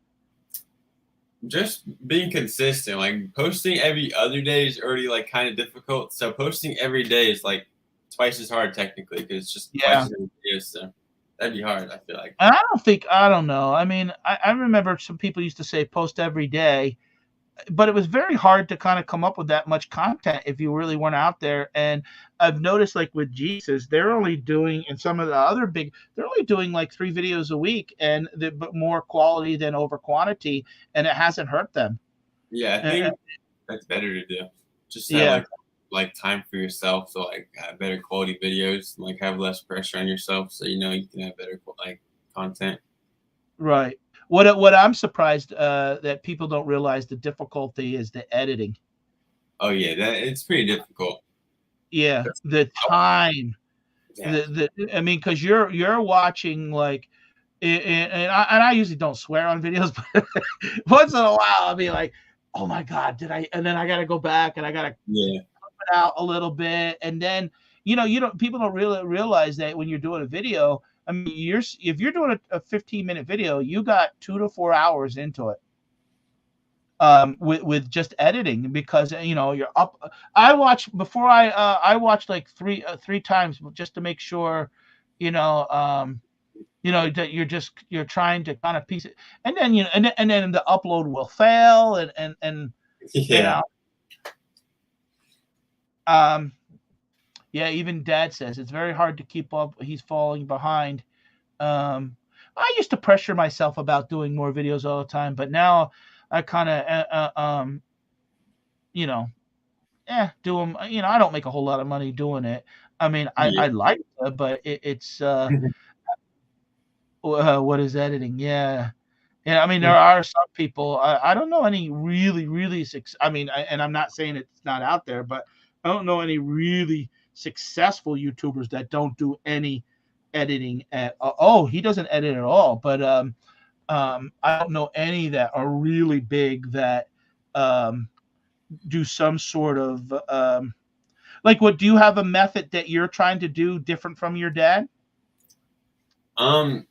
Just being consistent. Like posting every other day is already like kind of difficult. So posting every day is like twice as hard technically because it's just twice as many videos. So that'd be hard, I feel like. I don't know. I mean, I remember some people used to say post every day, but it was very hard to kind of come up with that much content if you really weren't out there. And I've noticed like with Jesus, they're only doing, and some of the other they're only doing like 3 videos a week and but more quality than over quantity. And it hasn't hurt them. Yeah, I think that's better to do. Just have like like time for yourself, so like have better quality videos, and, like have less pressure on yourself, so you know you can have better like content. Right. What I'm surprised that people don't realize the difficulty is the editing. Oh yeah, that it's pretty difficult. Yeah, the time. Yeah, I mean, because you're watching like, and I usually don't swear on videos, but once in a while I'll be like, oh my god, did I? And then I got to go back and I got to yeah, it out a little bit, and then you don't people don't really realize that when you're doing a video. I mean, if you're doing a 15-minute video, you got 2 to 4 hours into it, with just editing, because you're up. I watch before I watched like three times just to make sure, you know um that you're trying to kind of piece it, and then and then the upload will fail, and you yeah. know um yeah, even dad says it's very hard to keep up, he's falling behind. um I used to pressure myself about doing more videos all the time, but now I kind of you know do them. I don't make a whole lot of money doing it. I mean, Yeah. I like it, but it's what is editing? Yeah. Yeah, I mean, there are some people. I don't know any really, really I mean, and I'm not saying it's not out there, but I don't know any really successful YouTubers that don't do any editing at. Oh, he doesn't edit at all. But I don't know any that are really big that um, do some sort of like. What do you have a method that you're trying to do different from your dad? Um,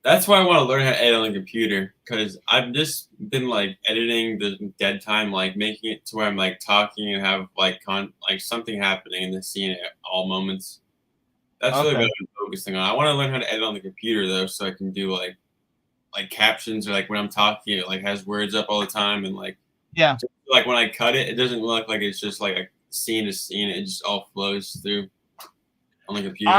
that's why I want to learn how to edit on the computer, because I've just been like editing the dead time, like making it to where I'm like talking and have like like something happening in the scene at all moments. That's really what Okay. I'm focusing on. I want to learn how to edit on the computer though, so I can do like captions, or like when I'm talking, it like has words up all the time, and Yeah. like when I cut it, it doesn't look like it's just like a scene to scene. It just all flows through on the computer.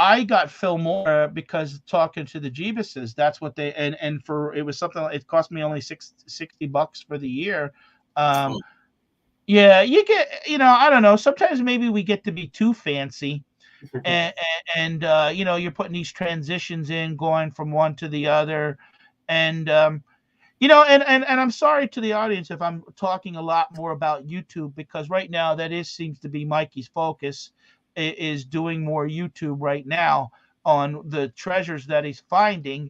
I got Phil Moore because talking to the Jeebuses, that's what they, and for it was something like, it cost me only $60 for the year. Um, Oh, yeah, you get, I don't know. Sometimes maybe we get to be too fancy, and you're putting these transitions in, going from one to the other, and and I'm sorry to the audience if I'm talking a lot more about YouTube, because right now that seems to be Mikey's focus, is doing more YouTube right now on the treasures that he's finding,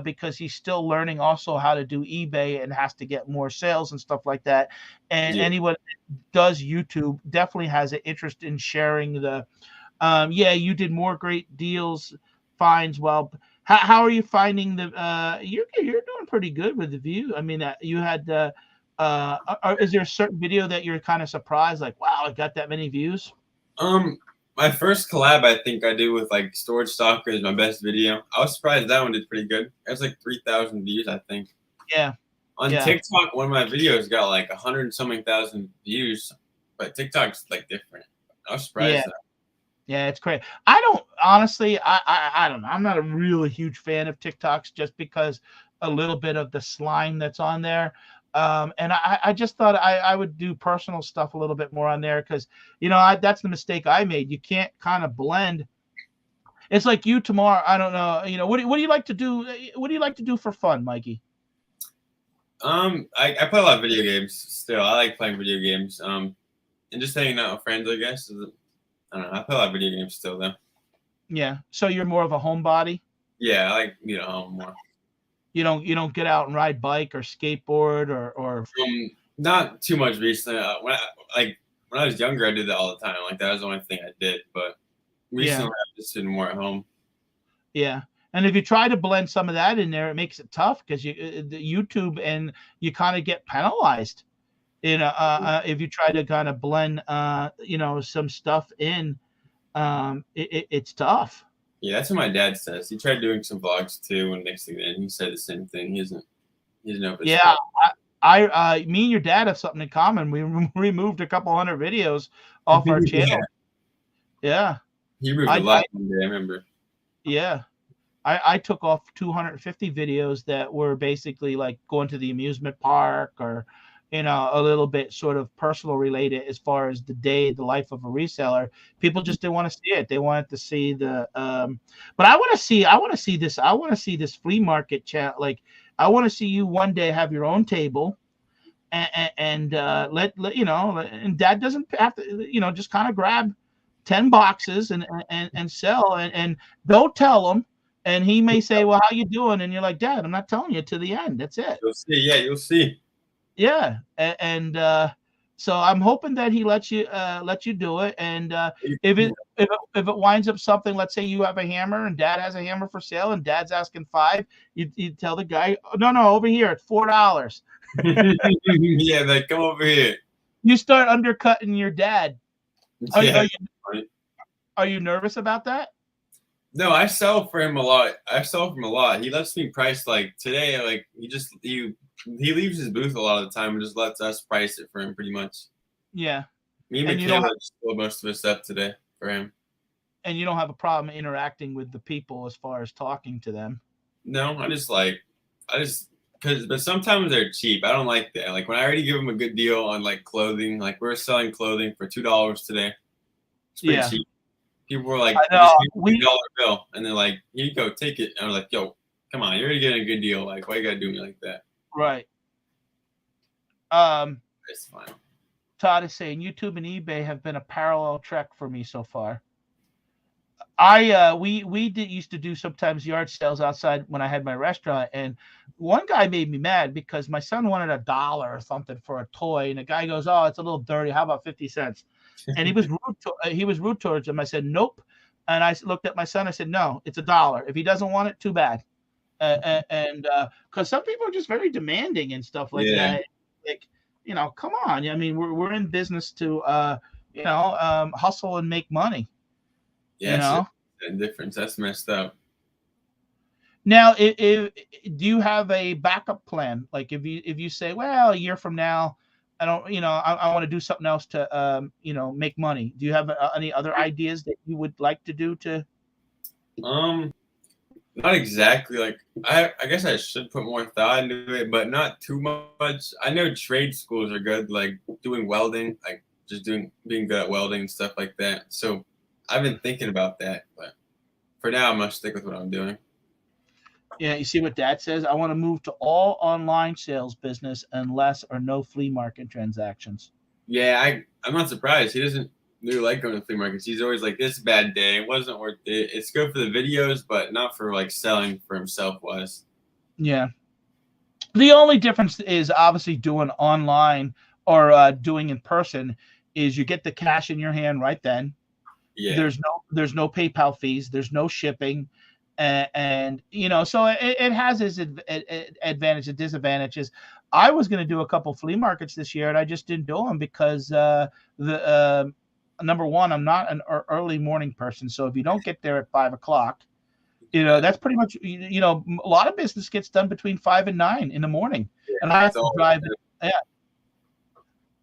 because he's still learning also how to do eBay and has to get more sales and stuff like that. And yeah. anyone that does YouTube definitely has an interest in sharing the. Yeah, you did more great deals, finds. Well, how are you finding the? You're doing pretty good with the view. I mean, you had. Is there a certain video that you're kind of surprised, like, wow, it got that many views? Um, my first collab I think I did with like Storage Stalker is my best video. I was surprised that one did pretty good. It was like 3,000 views, I think. Yeah, On yeah, TikTok, one of my videos got like 100 and something thousand views, but TikTok's like different. I was yeah. surprised. Yeah, it's great. I don't honestly, I don't know. I'm not a really huge fan of TikToks, just because a little bit of the slime that's on there. And I just thought I would do personal stuff a little bit more on there, because that's the mistake I made. You can't kind of blend. It's like you tomorrow. I don't know. What do you like to do? What do you like to do for fun, Mikey? I play a lot of video games still. I like playing video games. And just hanging out with friends, I guess. I don't know. I play a lot of video games still, though. Yeah. So you're more of a homebody. Yeah, I like home more. You don't get out and ride bike or skateboard or. Not too much recently. When I was younger, I did that all the time. Like that was the only thing I did. But recently, Yeah. I've just been more at home. Yeah. And if you try to blend some of that in there, it makes it tough, because the YouTube, and you kind of get penalized. If you try to kind of blend, some stuff in, it's tough. Yeah, that's what my dad says. He tried doing some vlogs too, and next thing then he said the same thing. He doesn't know if it's Yeah. Me and your dad have something in common. We removed a couple hundred videos off our yeah. channel. Yeah. He moved I, a I lot one day, I remember. yeah. I took off 250 videos that were basically like going to the amusement park, or, a little bit sort of personal related as far as the life of a reseller. People just didn't want to see it. They wanted to see but I want to see this flea market chat. Like, I want to see you one day have your own table and let and Dad doesn't have to, just kind of grab 10 boxes and sell, and don't tell him. And he may say, well, how you doing? And you're like, Dad, I'm not telling you to the end. That's it. You'll see. Yeah, you'll see. Yeah. And so I'm hoping that he lets you do it. And if it winds up something, let's say you have a hammer and Dad has a hammer for sale and Dad's asking $5, you tell the guy, oh, no, over here, it's $4. Yeah, like, come over here. You start undercutting your dad. Yeah. Are you nervous about that? No, I sell for him a lot. He lets me price, like today, like he leaves his booth a lot of the time and just lets us price it for him pretty much. Yeah. Me and Michaela just pulled most of his stuff today for him. And you don't have a problem interacting with the people as far as talking to them? No, but sometimes they're cheap. I don't like that. Like when I already give them a good deal on like clothing, like we're selling clothing for $2 today. It's pretty cheap. People were like, $1 bill, and they're like, here you go, take it. And I'm like, yo, come on, you're already getting a good deal. Like, why you gotta do me like that? Right. It's fine. Todd is saying YouTube and eBay have been a parallel trek for me so far. We used to do sometimes yard sales outside when I had my restaurant, and one guy made me mad because my son wanted $1 or something for a toy, and the guy goes, "Oh, it's a little dirty. How about 50 cents?" And he was rude towards him. I said, "Nope." And I looked at my son. I said, "No, it's $1. If he doesn't want it, too bad." And because some people are just very demanding and stuff like that. Like, come on. I mean, we're in business to hustle and make money. Yeah, that difference. That's messed up. Now, if do you have a backup plan? Like if you say, well, a year from now, I don't, I want to do something else to, make money. Do you have any other ideas that you would like to do to? Not exactly. Like I guess I should put more thought into it, but not too much. I know trade schools are good, like doing welding, like just being good at welding and stuff like that. So I've been thinking about that, but for now I'm gonna stick with what I'm doing. Yeah, you see what Dad says? I want to move to all online sales business and less or no flea market transactions. Yeah, I'm not surprised. He doesn't really like going to flea markets. He's always like, this is a bad day. It wasn't worth it. It's good for the videos, but not for like selling for himself was. Yeah. The only difference is obviously doing online or doing in person is you get the cash in your hand right then. Yeah. There's no PayPal fees. There's no shipping. And so it has its advantages and disadvantages. I was going to do a couple flea markets this year, and I just didn't do them because number one, I'm not an early morning person. So if you don't get there at 5:00, that's pretty much, a lot of business gets done between 5 and 9 in the morning, and I have to drive.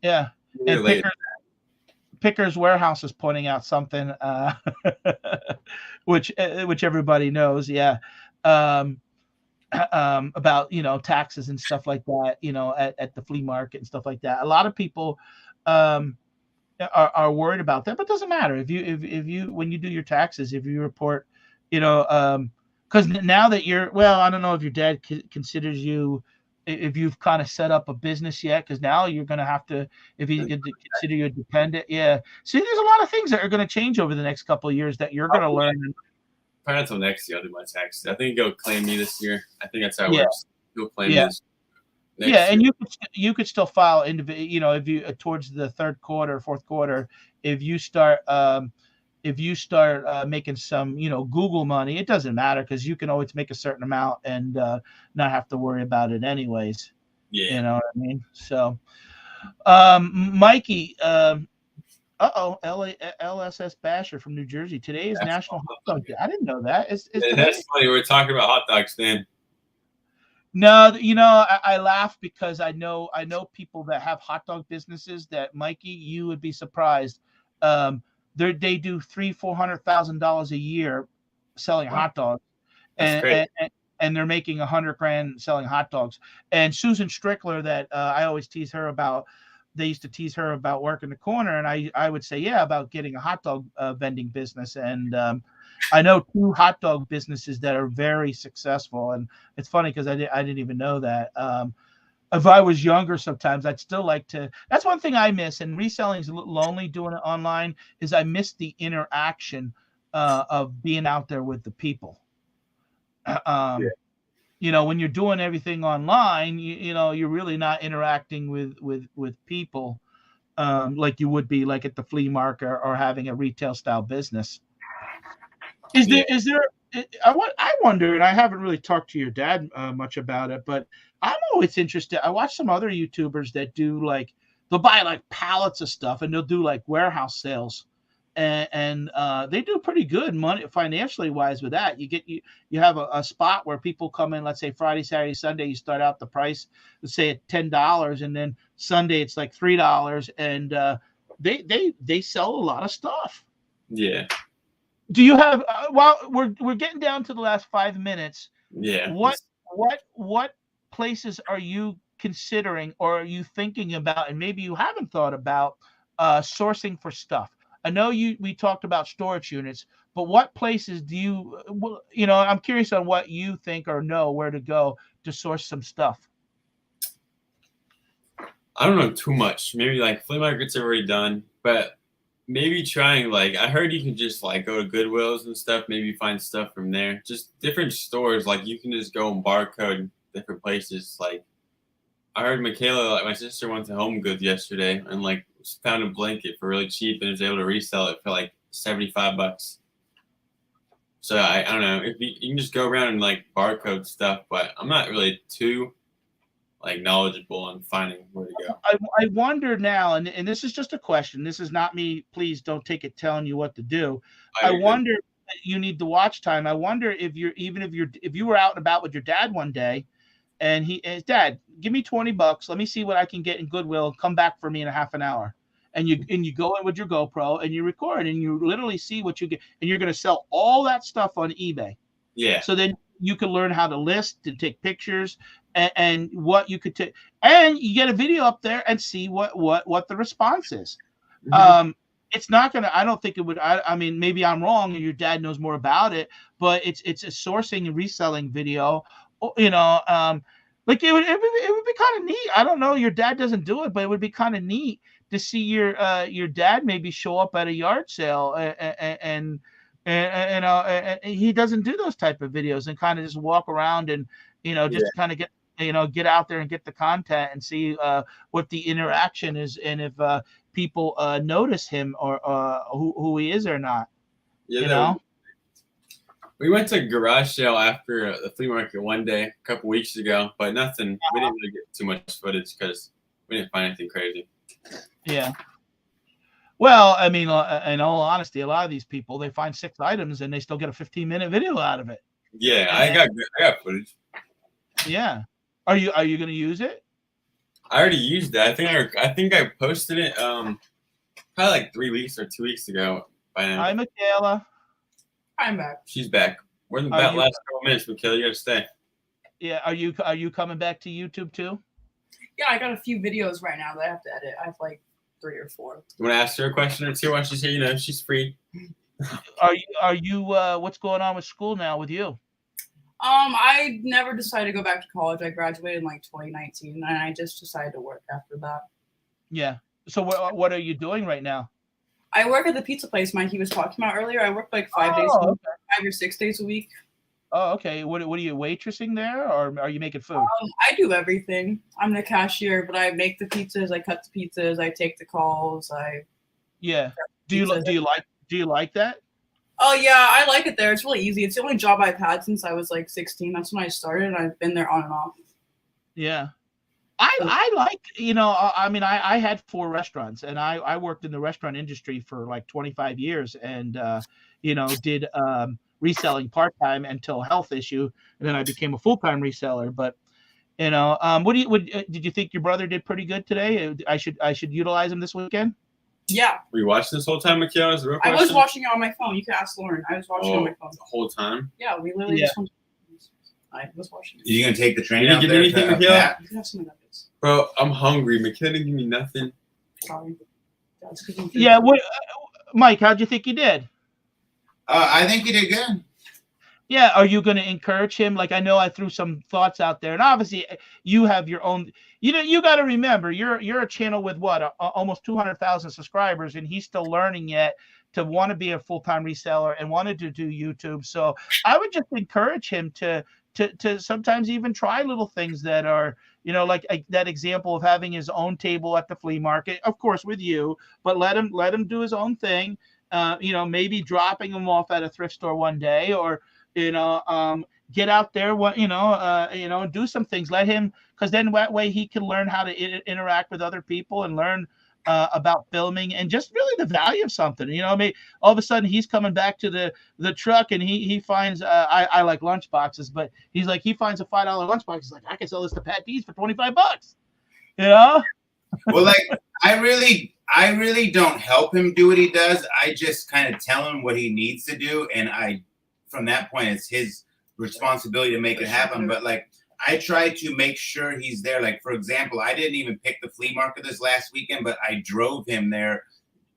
Yeah. And Picker's Warehouse is pointing out something, which everybody knows, about taxes and stuff like that, at the flea market and stuff like that. A lot of people are worried about that, but it doesn't matter if you when you do your taxes, if you report, because now that I don't know if your dad considers you. If you've kind of set up a business yet, because now you're going to have to, if you can consider you a dependent. Yeah. See, there's a lot of things that are going to change over the next couple of years that you're going to learn. Probably until next year, I'll do my taxes. I think he'll claim me this year. I think that's how it works. He'll claim me this next year. And you could still file individual, if you towards the third quarter, fourth quarter, if you start making some, Google money, it doesn't matter because you can always make a certain amount and not have to worry about it anyways. Yeah. You know what I mean? So, Mikey, LSS Basher from New Jersey. Today is National Hot Dog Day. I didn't know that. That's funny. We're talking about hot dogs then. No, I laugh because I know people that have hot dog businesses that, Mikey, you would be surprised. They do $300,000-$400,000 a year selling hot dogs, and and they're making $100,000 selling hot dogs. And Susan Strickler, that I always tease her about, they used to tease her about working the corner, and I would say, yeah, about getting a hot dog vending business. And I know 2 hot dog businesses that are very successful, and it's funny because I didn't even know that. If I was younger, sometimes I'd still like to. That's one thing I miss, and reselling is a little lonely doing it online. Is I miss the interaction of being out there with the people. When you're doing everything online, you're really not interacting with people like you would be like at the flea market or having a retail style business. Is there? I wonder, and I haven't really talked to your dad much about it, but I'm always interested. I watch some other YouTubers that do they'll buy like pallets of stuff and they'll do like warehouse sales, and they do pretty good money financially wise with that. You have a spot where people come in, let's say Friday, Saturday, Sunday. You start out the price, let's say at $10, and then Sunday it's like $3, and they sell a lot of stuff. Yeah. Do you have? Well, we're getting down to the last 5 minutes. Yeah. What places are you considering, or are you thinking about, and maybe you haven't thought about sourcing for stuff? I know we talked about storage units, but what places do you? I'm curious on what you think or know where to go to source some stuff. I don't know too much. Maybe like flea markets are already done, but maybe trying I heard you can just go to Goodwills and stuff, maybe find stuff from there. Just different stores, you can just go and barcode different places. I heard Michaela, my sister, went to Home Goods yesterday and found a blanket for really cheap and was able to resell it for $75. So I don't know if you can just go around and barcode stuff, but I'm not really too knowledgeable on finding where to go. I wonder now, and this is just a question. This is not me. Please don't take it telling you what to do. I wonder, you need the watch time. I wonder if you were out and about with your dad one day, and his dad, give me $20. Let me see what I can get in Goodwill. Come back for me in a half an hour. And you go in with your GoPro and you record and you literally see what you get, and you're going to sell all that stuff on eBay. Yeah. So then you can learn how to list and take pictures and what you could take, and you get a video up there and see what the response is. Mm-hmm. It's not gonna. I don't think it would. I mean, maybe I'm wrong, and your dad knows more about it. But it's a sourcing and reselling video. It would be kind of neat. I don't know. Your dad doesn't do it, but it would be kind of neat to see your dad maybe show up at a yard sale and he doesn't do those type of videos, and kind of just walk around and just kind of get out there and get the content and see what the interaction is, and if people notice him or who he is or not. Yeah, we went to a garage sale after the flea market one day a couple weeks ago, but nothing. We didn't really get too much footage because we didn't find anything crazy. Yeah. Well, I mean, in all honesty, a lot of these people, they find 6 items and they still get a 15-minute video out of it. Yeah, I got footage. Yeah. Are you going to use it? I already used that. I think I posted it probably 3 weeks or 2 weeks ago by now. Hi, Michaela. I'm back. She's back. We're in about last couple minutes, Michaela. You gotta stay. Yeah. Are you coming back to YouTube too? Yeah, I got a few videos right now that I have to edit. I have 3 or 4. You want to ask her a question or two while she's here? She's free. Are you what's going on with school now with you? I never decided to go back to college. I graduated in 2019, and I just decided to work after that. Yeah. So what are you doing right now? I work at the pizza place Mikey was talking about earlier. I work 5 days a week, 5 or 6 days a week. Oh, okay. What are you waitressing there, or are you making food? I do everything. I'm the cashier, but I make the pizzas, I cut the pizzas, I take the calls. Yeah. Do you like that? Oh yeah, I like it there. It's really easy. It's the only job I've had since I was 16. That's when I started, and I've been there on and off. Yeah. I like, I mean, I had 4 restaurants, and I worked in the restaurant industry for 25 years and, did reselling part-time until a health issue. And then I became a full-time reseller. But, did you think your brother did pretty good today? I should utilize him this weekend. Yeah. Were you watching this whole time, Michaela? I was watching it on my phone. You can ask Lauren. I was watching it on my phone. The whole time? Yeah, we literally just went. I was watching. Are you gonna take the train You didn't out get there? anything, to, Miguel? Pat? You can have some nuggets. Bro, I'm hungry. McKenna didn't give me nothing. Sorry. Dad's cooking food. Yeah, what, Mike? How'd you think you did? I think you did good. Yeah, are you going to encourage him? Like, I know I threw some thoughts out there, and obviously you have your own. You know, you got to remember, you're a channel with what, almost 200,000 subscribers, and he's still learning yet to want to be a full-time reseller and wanted to do YouTube. So I would just encourage him to sometimes even try little things that are, you know, like that example of having his own table at the flea market, of course with you, but let him do his own thing. You know, maybe dropping him off at a thrift store one day, or get out there, do some things. Let him, because then that way he can learn how to interact with other people and learn about filming and just really the value of something. You know, maybe all of a sudden he's coming back to the truck and he finds I like Lunchboxes, but he finds a $5 lunchbox. He's like, I can sell this to Patdees for $25. You know? Well, like I really don't help him do what he does. I just kind of tell him what he needs to do, and from that point, it's his responsibility to make it happen. But like, I try to make sure he's there. Like, for example, I didn't even pick the flea market this last weekend, but I drove him there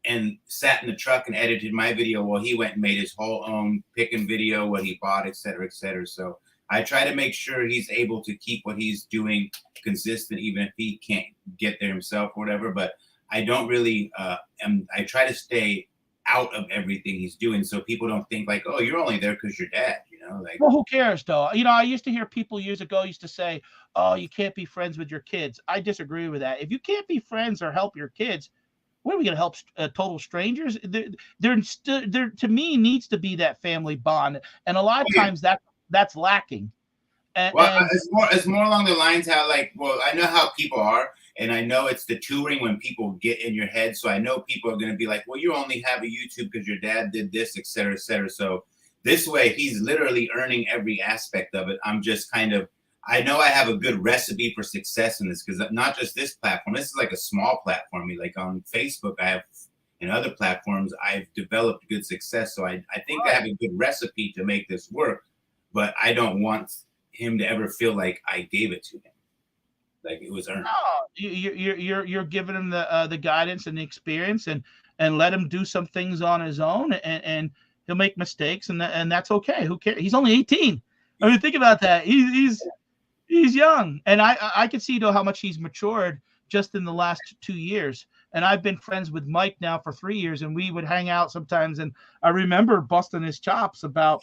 and sat in the truck and edited my video while he went and made his whole own picking video, what he bought, et cetera, et cetera. So I try to make sure he's able to keep what he's doing consistent, even if he can't get there himself or whatever. But I don't really, I try to stay out of everything he's doing, so people don't think like, oh, you're only there because you're dad, you know? Like, well, who cares though? You know, I used to hear people years ago used to say, oh, you can't be friends with your kids. I disagree with that. If you can't be friends or help your kids, what are we going to help total strangers? There to me needs to be that family bond, and a lot of times that's lacking. Well, it's more along the lines how, like, well, I know how people are, and I know it's the tutoring when people get in your head. So I know people are going to be like, well, you only have a YouTube because your dad did this, et cetera, et cetera. So this way, he's literally earning every aspect of it. I'm just kind of, I know I have a good recipe for success in this, because not just this platform. This is like a small platform. Like on Facebook, I have, and other platforms, I've developed good success. So I think I have a good recipe to make this work, but I don't want him to ever feel like I gave it to him, like it was earned. No, you're giving him the guidance and the experience, and let him do some things on his own, and he'll make mistakes, and that's okay. Who cares? He's only 18. I mean, think about that. He's young, and I can see though how much he's matured just in the last 2 years. And I've been friends with Mike now for 3 years, and we would hang out sometimes. And I remember busting his chops about,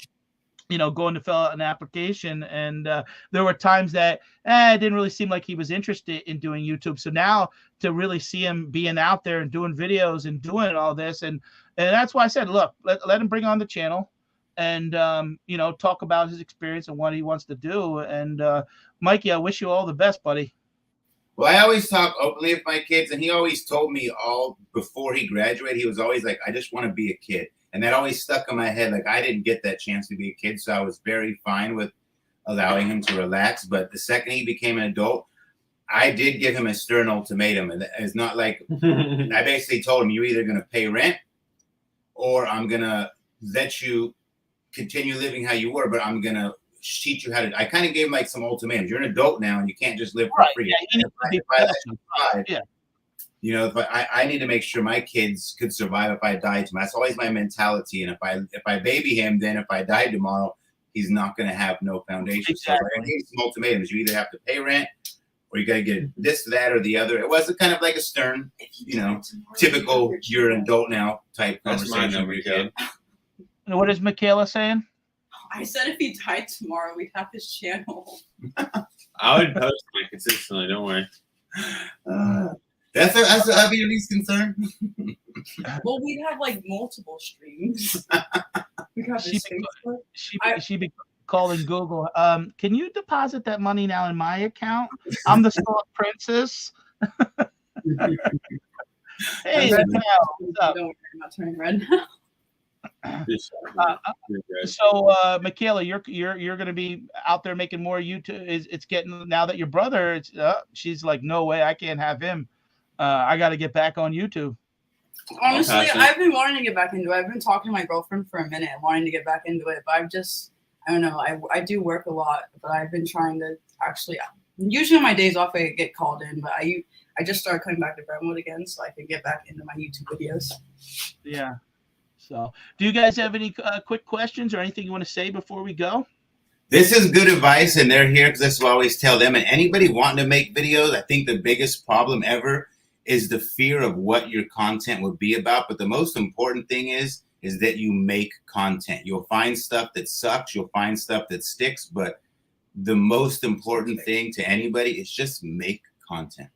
you know, going to fill out an application. And there were times that it didn't really seem like he was interested in doing YouTube. So now to really see him being out there and doing videos and doing all this. And that's why I said, look, let him bring on the channel and, you know, talk about his experience and what he wants to do. And Mikey, I wish you all the best, buddy. Well, I always talk openly with my kids, and he always told me all before he graduated, he was always like, I just want to be a kid. And that always stuck in my head. Like, I didn't get that chance to be a kid, so I was very fine with allowing him to relax. But the second he became an adult, I did give him a stern ultimatum. And it's not like, I basically told him, you're either going to pay rent or I'm going to let you continue living how you were, but I'm going to teach you how to. I kind of gave him like some ultimatums. You're an adult now and you can't just live for free. Yeah. You know, if I need to make sure my kids could survive if I died tomorrow. That's always my mentality. And if I baby him, then if I die tomorrow, he's not going to have no foundation. Exactly. So I gave some ultimatums. You either have to pay rent or you got to get this, that, or the other. It wasn't kind of like a stern, you know, typical you're an adult now type conversation. And what is Michaela saying? I said if he died tomorrow, we'd have his channel. I would post it consistently. Don't worry. That'd be your least concern. Well, we'd have like multiple streams. We have this Facebook. She'd be calling Google. Can you deposit that money now in my account? I'm the Star Princess. Hey, what's up? Don't worry, I'm not turning red. So Michaela, you're going to be out there making more YouTube. It's getting, now that your brother, she's like, no way, I can't have him. I got to get back on YouTube. Honestly, I've been wanting to get back into it. I've been talking to my girlfriend for a minute, wanting to get back into it, but I've just I don't know. I do work a lot, but I've been trying to actually. Usually on my days off, I get called in, but I just started coming back to Brentwood again, so I can get back into my YouTube videos. Yeah. So, do you guys have any quick questions or anything you want to say before we go? This is good advice, and they're here because that's what I always tell them. And anybody wanting to make videos, I think the biggest problem ever is the fear of what your content would be about. But the most important thing is that you make content. You'll find stuff that sucks. You'll find stuff that sticks. But the most important thing to anybody is just make content.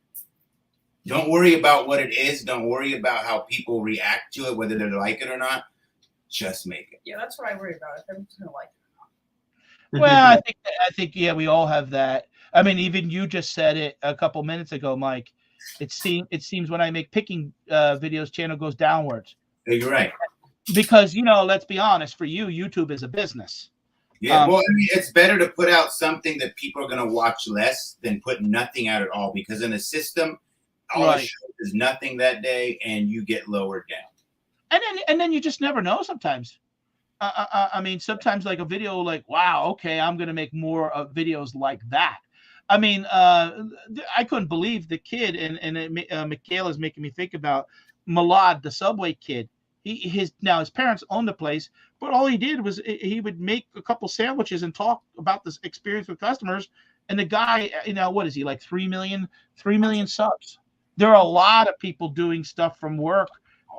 Don't worry about what it is. Don't worry about how people react to it, whether they like it or not. Just make it. Yeah, that's what I worry about. If everyone's gonna like it. Well, I think yeah, we all have that. I mean, even you just said it a couple minutes ago, Mike. It seems when I make picking videos, channel goes downwards. You're right. Because, you know, let's be honest, for you, YouTube is a business. Yeah, well, I mean, it's better to put out something that people are going to watch less than put nothing out at all. Because in the system, all it shows is nothing that day, and you get lowered down. And then you just never know sometimes. I mean, sometimes like a video like, wow, okay, I'm going to make more videos like that. I mean, I couldn't believe the kid, and Michaela's making me think about Malad, the Subway kid. His parents owned the place, but all he did was he would make a couple sandwiches and talk about this experience with customers. And the guy, you know, what is he, like 3 million subs? There are a lot of people doing stuff from work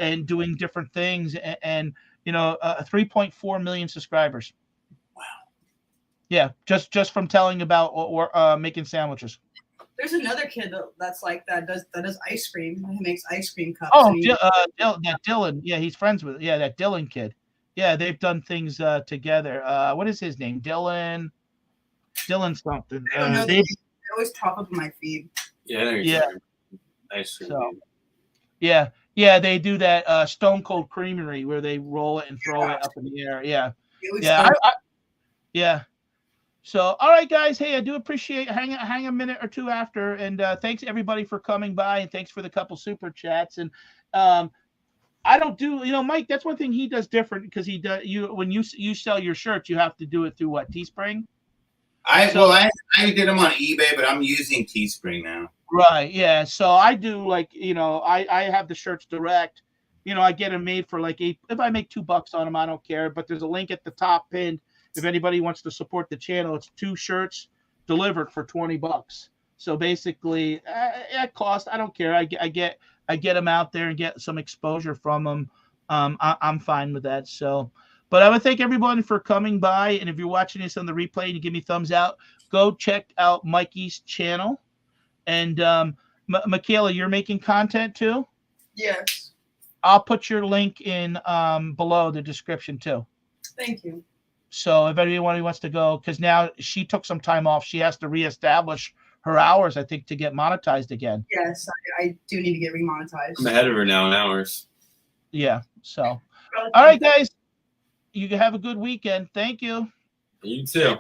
and doing different things, and you know, 3.4 million subscribers. Wow. Yeah, just from telling about or making sandwiches. There's another kid that's like that does ice cream. He makes ice cream cups. Oh, that Dylan. Yeah, he's friends with that Dylan kid. Yeah, they've done things together. What is his name? Dylan something. I don't know. They always pop up in my feed. Yeah. Ice cream. So, yeah, they do that Stone Cold Creamery where they roll it and throw it up in the air. Yeah. So, all right, guys. Hey, I do appreciate hang a minute or two after, and thanks everybody for coming by, and thanks for the couple super chats. And I don't do, you know, Mike. That's one thing he does different because he does when you sell your shirts, you have to do it through what, Teespring? I did them on eBay, but I'm using Teespring now. Right. Yeah. So I do like, you know, I have the shirts direct. You know, I get them made for like $8. If I make $2 on them, I don't care. But there's a link at the top pinned. If anybody wants to support the channel, it's 2 shirts delivered for $20. So basically, at cost, I don't care. I get them out there and get some exposure from them. I'm fine with that. So, but I would thank everyone for coming by. And if you're watching this on the replay and you give me thumbs out, go check out Mikey's channel. And Michaela, you're making content too? Yes. I'll put your link in below the description too. Thank you. So if anyone wants to go, because now she took some time off, she has to reestablish her hours, I think, to get monetized again. Yes, I do need to get remonetized. I'm ahead of her now in hours. Yeah. So, all right, guys, you have a good weekend. Thank you. You too.